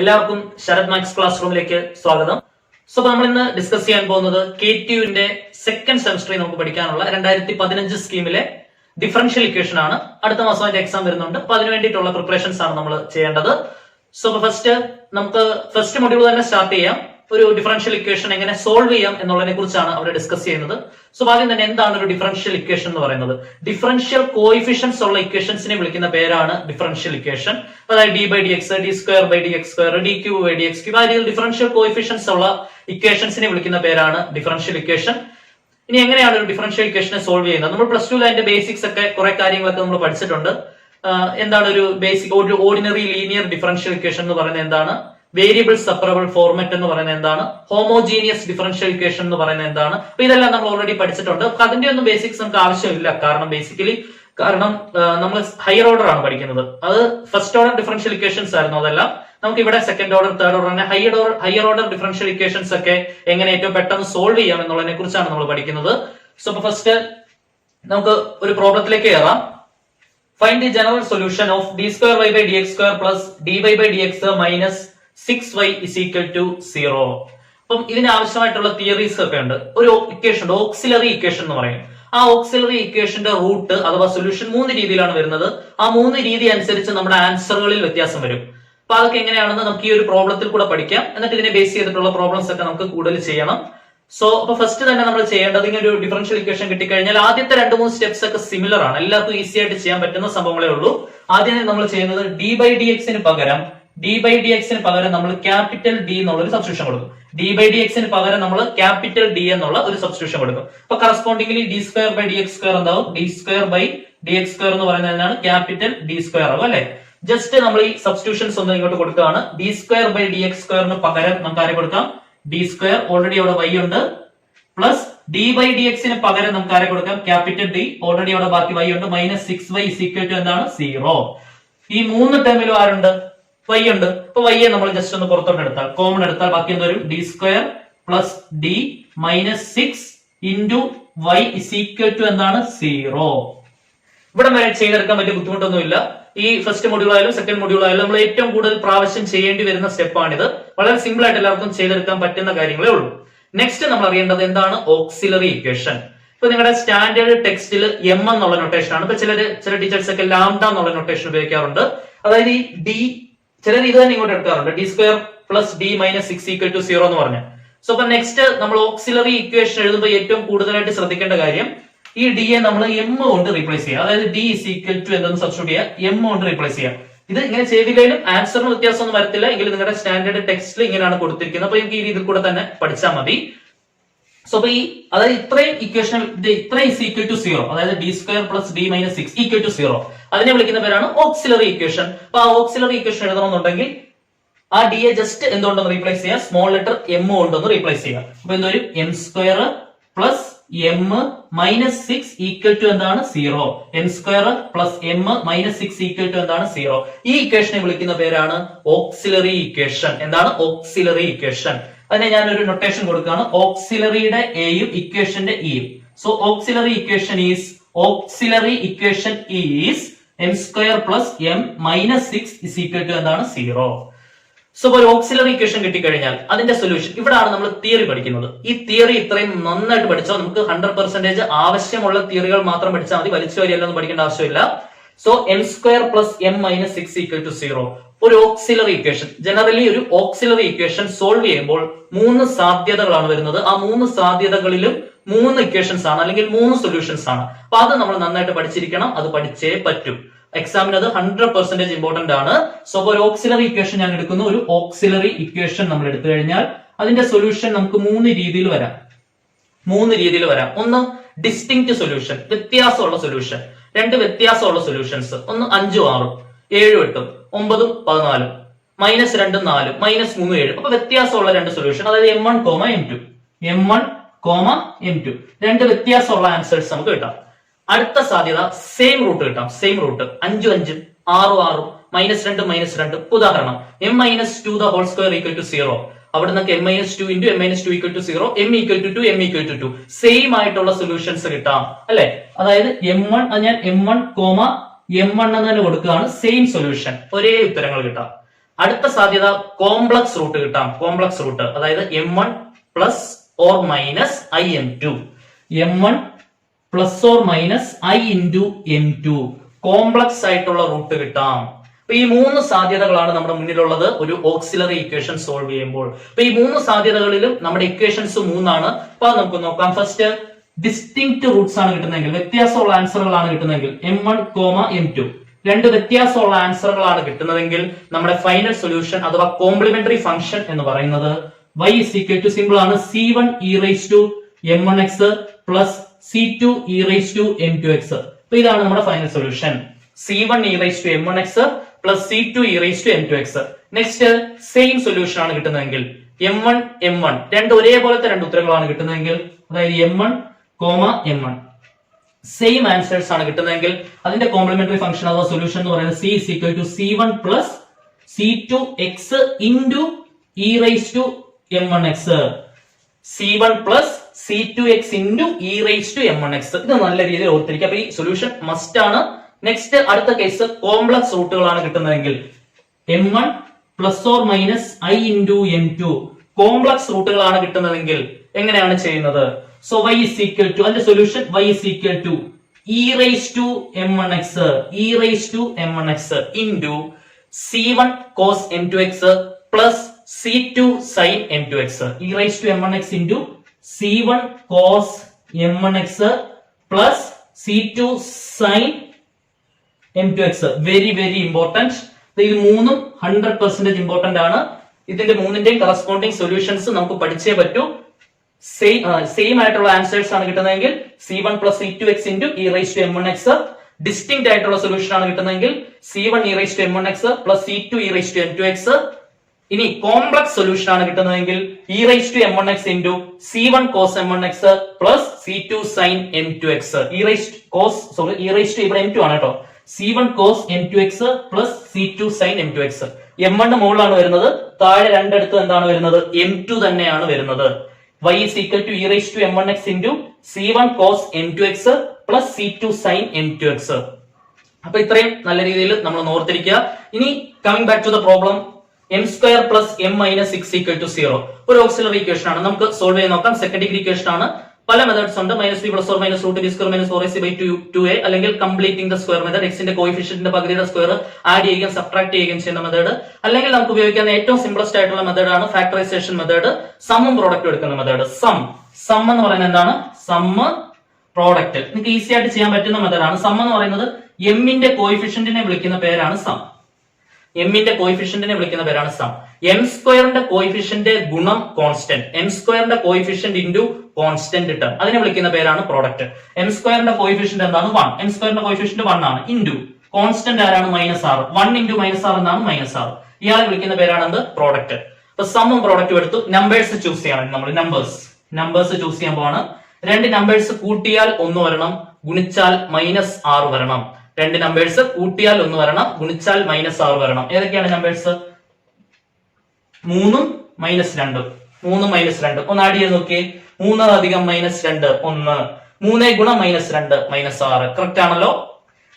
എല്ലാവർക്കും Sarath maths class റൂമിലേക്ക് സ്വാഗതം. സോ നമ്മൾ ഇന്ന് ഡിസ്കസ് ചെയ്യാൻ പോകുന്നത് KTUവിന്റെ സെക്കൻഡ് സെമസ്റ്ററിൽ നമുക്ക് പഠിക്കാനുള്ള 2015 സ്കീമിലെ ഡിഫറൻഷ്യൽ ഇക്വേഷൻ ആണ്. അടുത്ത മാസം അതിന്റെ എക്സാം വരുന്നുണ്ട്. അപ്പൊ അതിന് വേണ്ടിയിട്ടുള്ള പ്രിപ്പറേഷൻസ് ആണ് നമ്മൾ ചെയ്യേണ്ടത്. സോ നമുക്ക് ഫസ്റ്റ് മൊഡ്യൂൾ തന്നെ സ്റ്റാർട്ട് ചെയ്യാം. ഒരു ഡിഫറൻഷ്യൽ ഇക്വേഷൻ എങ്ങനെ സോൾവ് ചെയ്യാം എന്നുള്ളതിനെ കുറിച്ചാണ് അവർ ഡിസ്കസ് ചെയ്യുന്നത്. സോ ആദ്യം തന്നെ എന്താണ് ഒരു ഡിഫറൻഷ്യൽ ഇക്വേഷൻ എന്ന് പറയുന്നത്? ഡിഫറൻഷ്യൽ കോഎഫിഷ്യൻസ് ഉള്ള ഇക്വേഷൻസിനെ വിളിക്കുന്ന പേരാണ് ഡിഫറൻഷ്യൽ ഇക്വേഷൻ. അതായത് D by D X, D square by D X square, D cube by D X cube, ആ രീതിയിൽ ഡിഫറൻഷ്യൽ കോഎഫിഷ്യൻസ് ഉള്ള ഇക്വേഷൻസിനെ വിളിക്കുന്ന പേരാണ് ഡിഫറൻഷ്യൽ ഇക്വേഷൻ. ഇനി എങ്ങനെയാണ് ഒരു ഡിഫറൻഷ്യൽ ഇക്വേഷനെ സോൾവ് ചെയ്യുന്നത്? നമ്മൾ പ്ലസ് ടുവിൽ അതിന്റെ ബേസിക്സ് ഒക്കെ കുറെ കാര്യങ്ങളൊക്കെ നമ്മൾ പഠിച്ചിട്ടുണ്ട്. എന്താണ് ഒരു ബേസിക് ഒരു ഓർഡിനറി ലീനിയർ ഡിഫറൻഷ്യൽ ഇക്വേഷൻ എന്ന് പറയുന്നത് എന്താണ്? വേരിയബിൾ സെപ്പറബിൾ ഫോർമാറ്റ് എന്ന് പറയുന്നത് എന്താണ്? ഹോമോജീനിയസ് ഡിഫറൻഷ്യൽ ഇക്വേഷൻ എന്ന് പറയുന്നത് എന്താണ്? അപ്പൊ ഇതെല്ലാം നമ്മൾ ഓൾറെഡി പഠിച്ചിട്ടുണ്ട്. അപ്പൊ അതിന്റെ ഒന്നും ബേസിക്സ് നമുക്ക് ആവശ്യമില്ല. കാരണം നമ്മൾ ഹയർ ഓർഡർ ആണ് പഠിക്കുന്നത്. അത് ഫസ്റ്റ് ഓർഡർ ഡിഫറൻഷ്യൽ ഇക്വേഷൻസ് ആയിരുന്നു. അതെല്ലാം നമുക്ക് ഇവിടെ സെക്കൻഡ് ഓർഡർ, തേർഡ് ഓർഡർ, അങ്ങനെ ഹയർ ഓർഡർ ഡിഫറൻഷ്യൽ ഇക്വേഷൻസ് ഒക്കെ എങ്ങനെ ഏറ്റവും പെട്ടെന്ന് സോൾവ് ചെയ്യാം എന്നുള്ളതിനെ കുറിച്ചാണ് നമ്മൾ പഠിക്കുന്നത്. സോ അപ്പൊ ഫസ്റ്റ് നമുക്ക് ഒരു പ്രോബ്ലത്തിലേക്ക് കയറാം. Find the general solution of D square Y by D X square plus D Y by D X minus 6y is equal to 0. അപ്പം ഇതിന് ആവശ്യമായിട്ടുള്ള തിയറീസ് ഒക്കെ ഉണ്ട്. ഒരു ഇക്വേഷൻ ഉണ്ട്, ഓക്സിലറി ഇക്വേഷൻ എന്ന് പറയും. ആ ഓക്സിലറി ഇക്വേഷന്റെ റൂട്ട് അഥവാ സൊല്യൂഷൻ 3 രീതിയിലാണ് വരുന്നത്. ആ 3 രീതി അനുസരിച്ച് നമ്മുടെ ആൻസറുകളിൽ വ്യത്യാസം വരും. അപ്പൊ അതൊക്കെ എങ്ങനെയാണെന്ന് നമുക്ക് ഈ ഒരു പ്രോബ്ലത്തിൽ കൂടെ പഠിക്കാം. എന്നിട്ട് ഇതിനെ ബേസ് ചെയ്തിട്ടുള്ള പ്രോബ്ലംസ് ഒക്കെ നമുക്ക് കൂടുതൽ ചെയ്യണം. സോ അപ്പൊ ഫസ്റ്റ് തന്നെ നമ്മൾ ചെയ്യേണ്ടത്, ഇങ്ങനെ ഒരു ഡിഫറൻഷ്യൽ ഇക്വേഷൻ കിട്ടിക്കഴിഞ്ഞാൽ ആദ്യത്തെ 2-3 സ്റ്റെപ്സ് ഒക്കെ സിമിലർ ആണ്. എല്ലാവർക്കും ഈസി ആയിട്ട് ചെയ്യാൻ പറ്റുന്ന സംഭവങ്ങളേ ഉള്ളൂ. ആദ്യം നമ്മൾ ചെയ്യുന്നത് ഡി ബൈ ഡി എക്സിന് പകരം നമ്മൾ ക്യാപിറ്റൽ ഡി എന്നുള്ള ഒരു സബ്സ്റ്റിറ്റ്യൂഷൻ കൊടുക്കും. ഡി ബൈ ഡി എക്സിന് പകരം നമ്മൾ ക്യാപിറ്റൽ ഡി എന്നുള്ള ഒരു സബ്സ്റ്റിറ്റ്യൂഷൻ കൊടുക്കും. അപ്പൊ correspondingly d square by D X square എന്താവും? D square by D X square എന്ന് പറയുന്നതിനാണ് ക്യാപിറ്റൽ ഡി സ്ക്വയർ ആകും അല്ലെ. ജസ്റ്റ് നമ്മൾ ഈ സബ്സ്റ്റിറ്റ്യൂഷൻസ് ഒന്ന് ഇങ്ങോട്ട് കൊടുക്കുകയാണ്. D square by D X സ്ക്വയറിന് പകരം നമുക്ക് ആരെ കൊടുക്കാം? ഡി സ്ക്വയർ, ഓൾറെഡി അവിടെ y ഉണ്ട്, പ്ലസ് ഡി ബൈ ഡി എക്സിന് പകരം നമുക്ക് ആരെ കൊടുക്കാം? ക്യാപിറ്റൽ ഡി, ഓൾറെഡി അവിടെ ബാക്കി y ഉണ്ട്, minus 6y is equal to എന്താണ്? 0. ഈ 3 ടേമിലും ആരുണ്ട്? y ഉണ്ട്. അപ്പൊ y നമ്മൾ ജസ്റ്റ് ഒന്ന് പുറത്തോട്ട് എടുത്താൽ, കോമൺ എടുത്താൽ ബാക്കി എന്ത് വരും? D square plus D minus 6 into y is equal to എന്താണ്? 0. ഇവിടെ വരെ ചെയ്തെടുക്കാൻ വലിയ ബുദ്ധിമുട്ടൊന്നുമില്ല. ഈ ഫസ്റ്റ് മൊഡ്യൂൾ ആയാലും സെക്കൻഡ് മൊഡ്യൂൾ ആയാലും നമ്മൾ ഏറ്റവും കൂടുതൽ പ്രാവശ്യം ചെയ്യേണ്ടി വരുന്ന സ്റ്റെപ്പാണിത്. വളരെ സിമ്പിൾ ആയിട്ട് എല്ലാവർക്കും ചെയ്തെടുക്കാൻ പറ്റുന്ന കാര്യങ്ങളേ ഉള്ളൂ. നെക്സ്റ്റ് നമ്മൾ അറിയേണ്ടത് എന്താണ്? Auxiliary equation. ഇപ്പൊ നിങ്ങളുടെ സ്റ്റാൻഡേർഡ് ടെക്സ്റ്റിൽ എം എന്നുള്ള നൊട്ടേഷൻ ആണ്. ഇപ്പൊ ചില ടീച്ചേഴ്സ് ഒക്കെ ലാംഡ എന്നുള്ള നൊട്ടേഷൻ ഉപയോഗിക്കാറുണ്ട്. അതായത് ഈ ഡി, ചിലർ ഇത് തന്നെ ഇങ്ങോട്ട് എടുക്കാറുണ്ട്, D square plus D minus 6 equal to 0 എന്ന് പറഞ്ഞു. സോ അപ്പൊ നെക്സ്റ്റ് നമ്മൾ ഓക്സിലറി ഇക്വേഷൻ എഴുതുമ്പോൾ ഏറ്റവും കൂടുതലായിട്ട് ശ്രദ്ധിക്കേണ്ട കാര്യം, ഈ ഡി യെ നമ്മൾ എം കൊണ്ട് റീപ്ലേസ് ചെയ്യുക. അതായത് ഡി ഇസ് ഈക്വൽ ടു എന്തെന്ന് സബ്സ്റ്റിറ്റ്യൂട്ട് ചെയ്യുക, എം കൊണ്ട് റീപ്ലേസ് ചെയ്യുക. ഇത് ഇങ്ങനെ ചെയ്തില്ലെങ്കിലും ആൻസറിന് വ്യത്യാസമൊന്നും വരത്തില്ല. എങ്കിലും നിങ്ങളുടെ സ്റ്റാൻഡേർഡ് ടെക്സ്റ്റിൽ ഇങ്ങനെയാണ് കൊടുത്തിരിക്കുന്നത്. അപ്പൊ എനിക്ക് ഈ രീതിയിൽ കൂടെ തന്നെ പഠിച്ചാൽ മതി. സോ അപ്പൊ അതായത് ഇത്രയും ഇക്വേഷൻ ഇസ് ഈക്വൽ ടു 0, അതായത് D square plus D minus 6 equal to 0, അതിനെ വിളിക്കുന്ന പേരാണ് ഓക്സിലറി ഇക്വേഷൻ. അപ്പൊ ആ ഓക്സിലറി ഇക്വേഷൻ എഴുതണമെന്നുണ്ടെങ്കിൽ ആ ഡി എ ജസ്റ്റ് എന്തുകൊണ്ടൊന്ന് റീപ്ലേസ് ചെയ്യുക? സ്മോൾ ലെറ്റർ എം കൊണ്ടൊന്ന് റീപ്ലേസ് ചെയ്യുക. അപ്പൊ എന്തൊരു m square plus M minus 6 equal to എന്താണ്? 0. M square plus M minus 6 equal to എന്താണ്? 0. ഈ ഇക്വേഷനെ വിളിക്കുന്ന പേരാണ് ഓക്സിലറി ഇക്വേഷൻ. എന്താണ്? Auxiliary equation. അതിനെ ഞാനൊരു നൊട്ടേഷൻ കൊടുക്കുകയാണ്. ഓക്സിലറിയുടെ എയും ഇക്വേഷന്റെ ഇയും. So auxiliary equation is m square plus M minus 6 is equal to എന്താണ്? 0. സോ ഒരു ഓക്സിലറി ഇക്വേഷൻ കിട്ടിക്കഴിഞ്ഞാൽ അതിന്റെ സൊല്യൂഷൻ, ഇവിടാണ് നമ്മൾ തിയറി പഠിക്കുന്നത്. ഈ തിയറി ഇത്രയും നന്നായിട്ട് പഠിച്ചാൽ നമുക്ക് 100% ആവശ്യമുള്ള തിയറികൾ മാത്രം പഠിച്ചാൽ മതി. വലിച്ചു വരിയല്ലൊന്നും പഠിക്കേണ്ട ആവശ്യമില്ല. So M square plus M minus 6 equal to 0. ഒരു ഓക്സിലറി ഇക്വേഷൻ, ജനറലി ഒരു ഓക്സിലറി ഇക്വേഷൻ സോൾവ് ചെയ്യുമ്പോൾ 3 സാധ്യതകളാണ് വരുന്നത്. ആ 3 സാധ്യതകളിലും 3 ഇക്വേഷൻസ് ആണ്, അല്ലെങ്കിൽ 3 സൊല്യൂഷൻസ് ആണ്. അപ്പൊ അത് നമ്മൾ നന്നായിട്ട് പഠിച്ചിരിക്കണം. അത് പഠിച്ചേ പറ്റൂ. എക്സാമിന് അത് 100% ഇമ്പോർട്ടന്റ് ആണ്. സോ ഒരു ഓക്സിലറി ഇക്വേഷൻ ഞാൻ എടുക്കുന്നു. ഒരു ഓക്സിലറി ഇക്വേഷൻ നമ്മൾ എടുത്തു കഴിഞ്ഞാൽ അതിന്റെ സൊല്യൂഷൻ നമുക്ക് 3 രീതിയിൽ വരാം. ഒന്ന് ഡിസ്റ്റിങ്ക്റ്റ് സൊല്യൂഷൻ, വ്യത്യാസമുള്ള സൊല്യൂഷൻ. 2 വ്യത്യാസമുള്ള സൊല്യൂഷൻസ്, ഒന്ന് 5 6 7 8 9 14, മൈനസ് 2 4, മൈനസ് 3 7. അപ്പൊ വ്യത്യാസമുള്ള 2 സൊല്യൂഷൻ, അതായത് M1, M2. 2 വ്യത്യാസമുള്ള ആൻസേഴ്സ് നമുക്ക് കിട്ടാം. അടുത്ത സാധ്യത സെയിം റൂട്ട് കിട്ടാം. 5 5 6 6, മൈനസ് 2. ഉദാഹരണം m minus 2 the whole square equal to 0. അവിടെ നമുക്ക് m minus 2 into m minus 2 equal to 0, m equal to 2, m equal to 2. Same ആയിട്ടുള്ള സൊല്യൂഷൻസ് കിട്ടാം അല്ലെ. അതായത് M1 ഞാൻ M1 എന്ന് തന്നെ കൊടുക്കുകയാണ്. സെയിം സൊല്യൂഷൻ, ഒരേ ഉത്തരങ്ങൾ കിട്ടാം. അടുത്ത സാധ്യത കോംപ്ലക്സ് റൂട്ട് കിട്ടാം. കോംപ്ലക്സ് റൂട്ട് അതായത് m1 plus or minus i m2. m1 plus or minus i into m2 complex ആയിട്ടുള്ള റൂട്ട് കിട്ടാം. അപ്പൊ ഈ മൂന്ന് സാധ്യതകളാണ് നമ്മുടെ മുന്നിലുള്ളത് ഒരു ഓക്സിലറി ഇക്വേഷൻ സോൾവ് ചെയ്യുമ്പോൾ. അപ്പൊ ഈ മൂന്ന് സാധ്യതകളിലും നമ്മുടെ ഇക്വേഷൻസ് മൂന്നാണ്. അപ്പൊ നമുക്ക് നോക്കാം. ഫസ്റ്റ് ഡിസ്റ്റിങ്ക്ട് റൂട്ട്സ് ആണ് കിട്ടുന്നതെങ്കിൽ, വ്യത്യാസമുള്ള ആൻസറുകളാണ് കിട്ടുന്നതെങ്കിൽ m1, m2 രണ്ട് വ്യത്യാസമുള്ള ആൻസറുകളാണ് കിട്ടുന്നതെങ്കിൽ നമ്മുടെ ഫൈനൽ സൊല്യൂഷൻ അഥവാ കോംപ്ലിമെന്ററി ഫംഗ്ഷൻ എന്ന് പറയുന്നത് y is equal to simple ആണ് c1 e raised to m1x plus c2 e raised to m2x. അപ്പൊ ഇതാണ് നമ്മുടെ final solution. c1 e raised to m1x plus c2 e raised to m2x. Next same solution ആണ് കിട്ടുന്നതെങ്കിൽ m1 രണ്ട് ഒരേപോലത്തെ രണ്ട് ഉത്തരങ്ങളാണ് കിട്ടുന്നതെങ്കിൽ, അതായത് m1, m1 same answers ആണ് കിട്ടുന്നതെങ്കിൽ അതിന്റെ കോംപ്ലിമെന്ററി ഫംഗ്ഷൻ അഥവാ സൊല്യൂഷൻ എന്ന് പറയുന്നത് c is equal to c1 plus c2x into e raised to m1x. c1 plus c2x into e raised to m1x. ഇത് നല്ല രീതിയിൽ ഓർത്തിരിക്കുക. അപ്പൊ ഈ സൊല്യൂഷൻ മസ്റ്റ് ആണ്. നെക്സ്റ്റ് അടുത്ത കേസ് കോംപ്ലക്സ് റൂട്ടുകളാണ് കിട്ടുന്നതെങ്കിൽ m1 plus or minus i into m2 complex റൂട്ടുകളാണ് കിട്ടുന്നതെങ്കിൽ എങ്ങനെയാണ് ചെയ്യുന്നത്? So y is equal to അതിന്റെ solution y is equal to e raised to m1x into c1 cos m2x plus c2 sin m2x. e raised to m1x into c1 cos m1x plus c2 sin m2x. Very very important. ഇത് മൂന്നും 100% important ആണ്. ഇതിന്റെ മൂന്നിന്റെയും corresponding solutions നമുക്ക് പഠിച്ചേ പറ്റൂ. Same ആയിട്ടുള്ള answers ആണ് കിട്ടുന്നതെങ്കിൽ c1 plus c2x into e raised to m1x. Distinct ആയിട്ടുള്ള സൊല്യൂഷൻ ആണ് കിട്ടുന്നതെങ്കിൽ c1 e raised to m1x plus c2 e raised to m2x. ഇനി കോംപ്ലക്സ് സൊല്യൂഷൻ ആണ് കിട്ടുന്നതെങ്കിൽ e raised to m1x into c1 cos m1x plus c2 sin m2x. e raised to ഇവിടെ m2 ആണ് കേട്ടോ. c1 cos m2x plus c2 sin m2x. m1 മുകളിലാണ് വരുന്നത്, താഴെ രണ്ടിടത്ത് എന്താണ് വരുന്നത്? m2 തന്നെയാണ് വരുന്നത്. y is equal to e raised to m1x into c1 cos m2x plus c2 sin m2x. അപ്പൊ ഇത്രയും നല്ല രീതിയിൽ നമ്മൾ ഓർത്തിരിക്കുക. ഇനി coming back to the problem, m square plus m minus 6 equal to 0 ഒരു ഓക്സിലറി ഇക്വേഷൻ ആണ്. നമുക്ക് സോൾവ് ചെയ്ത് നോക്കാം. സെക്കൻഡ് ഡിഗ്രി ഇക്വേഷൻ ആണ്. പല മെത്തേഡ്സ് ഉണ്ട്. Minus B plus or minus root B square minus 4ac by 2a അല്ലെങ്കിൽ completing the square method, എക്സിന്റെ കോയിഫിഷ്യന്റിന്റെ പകുതിയുടെ സ്ക്വയർ ആഡ് ചെയ്യുകയും സബ്ട്രാക്ട് ചെയ്യുകയും ചെയ്യുന്ന മെത്തേഡ്. അല്ലെങ്കിൽ നമുക്ക് ഉപയോഗിക്കുന്ന ഏറ്റവും സിംപ്ലസ്റ്റ് ആയിട്ടുള്ള മെത്തേഡ് ആണ് ഫാക്ടറൈസേഷൻ മെത്തേഡ്, സമ്മും പ്രോഡക്റ്റും എടുക്കുന്ന മെത്തേഡ്. സം എന്ന് പറയുന്നത് എന്താണ്? സമ്മ് പ്രോഡക്റ്റ് നിങ്ങൾക്ക് ഈസി ആയിട്ട് ചെയ്യാൻ പറ്റുന്ന മെത്തേഡാണ്. സം എന്ന് പറയുന്നത് എമ്മിന്റെ കോയിഫിഷ്യന്റിനെ വിളിക്കുന്ന പേരാണ് സം. എമ്മിന്റെ കോയിഫിഷ്യന്റിനെ വിളിക്കുന്ന പേരാണ് സം. എം സ്ക്വയറിന്റെ കോയിഫിഷ്യന്റ് ഗുണം കോൺസ്റ്റന്റ്, എം സ്ക്വയറിന്റെ കോയിഫിഷ്യന്റ് ഇൻറ്റു കോൺസ്റ്റന്റ് ടേം, അതിനെ വിളിക്കുന്ന പേരാണ് പ്രോഡക്റ്റ്. എം സ്ക്വയറിന്റെ കോയിഫിഷ്യന്റ് എന്താണ്? 1. എം സ്ക്വയറിന്റെ കോയിഫിഷ്യന്റ് 1 ആണ്. ഇൻറ്റു കോൺസ്റ്റന്റ് ആരാണ്? -6. 1 ഇൻറ്റു -6 എന്താണ്? -6. ഇയാളെ വിളിക്കുന്ന പേരാണ് എന്ത്? പ്രോഡക്റ്റ്. അപ്പൊ സമ്മും പ്രോഡക്റ്റും എടുത്തു. നമ്പേഴ്സ് ചൂസ് ചെയ്യണം. നമ്മൾ നമ്പേഴ്സ് ചൂസ് ചെയ്യാൻ പോവാണ്. രണ്ട് നമ്പേഴ്സ് കൂട്ടിയാൽ 1 വരണം, ഗുണിച്ചാൽ -6 വരണം. രണ്ട് നമ്പേഴ്സ് കൂട്ടിയാൽ 1 വരണം, ഗുണിച്ചാൽ -6 വരണം. ഏതൊക്കെയാണ് നമ്പേഴ്സ്? 3 -2. 3 -2 ഒന്ന് ആഡ് ചെയ്ത് നോക്കിയേ. 3 അധികം -2 1. 3 ഗുണം -2 -6. കറക്റ്റ് ആണല്ലോ.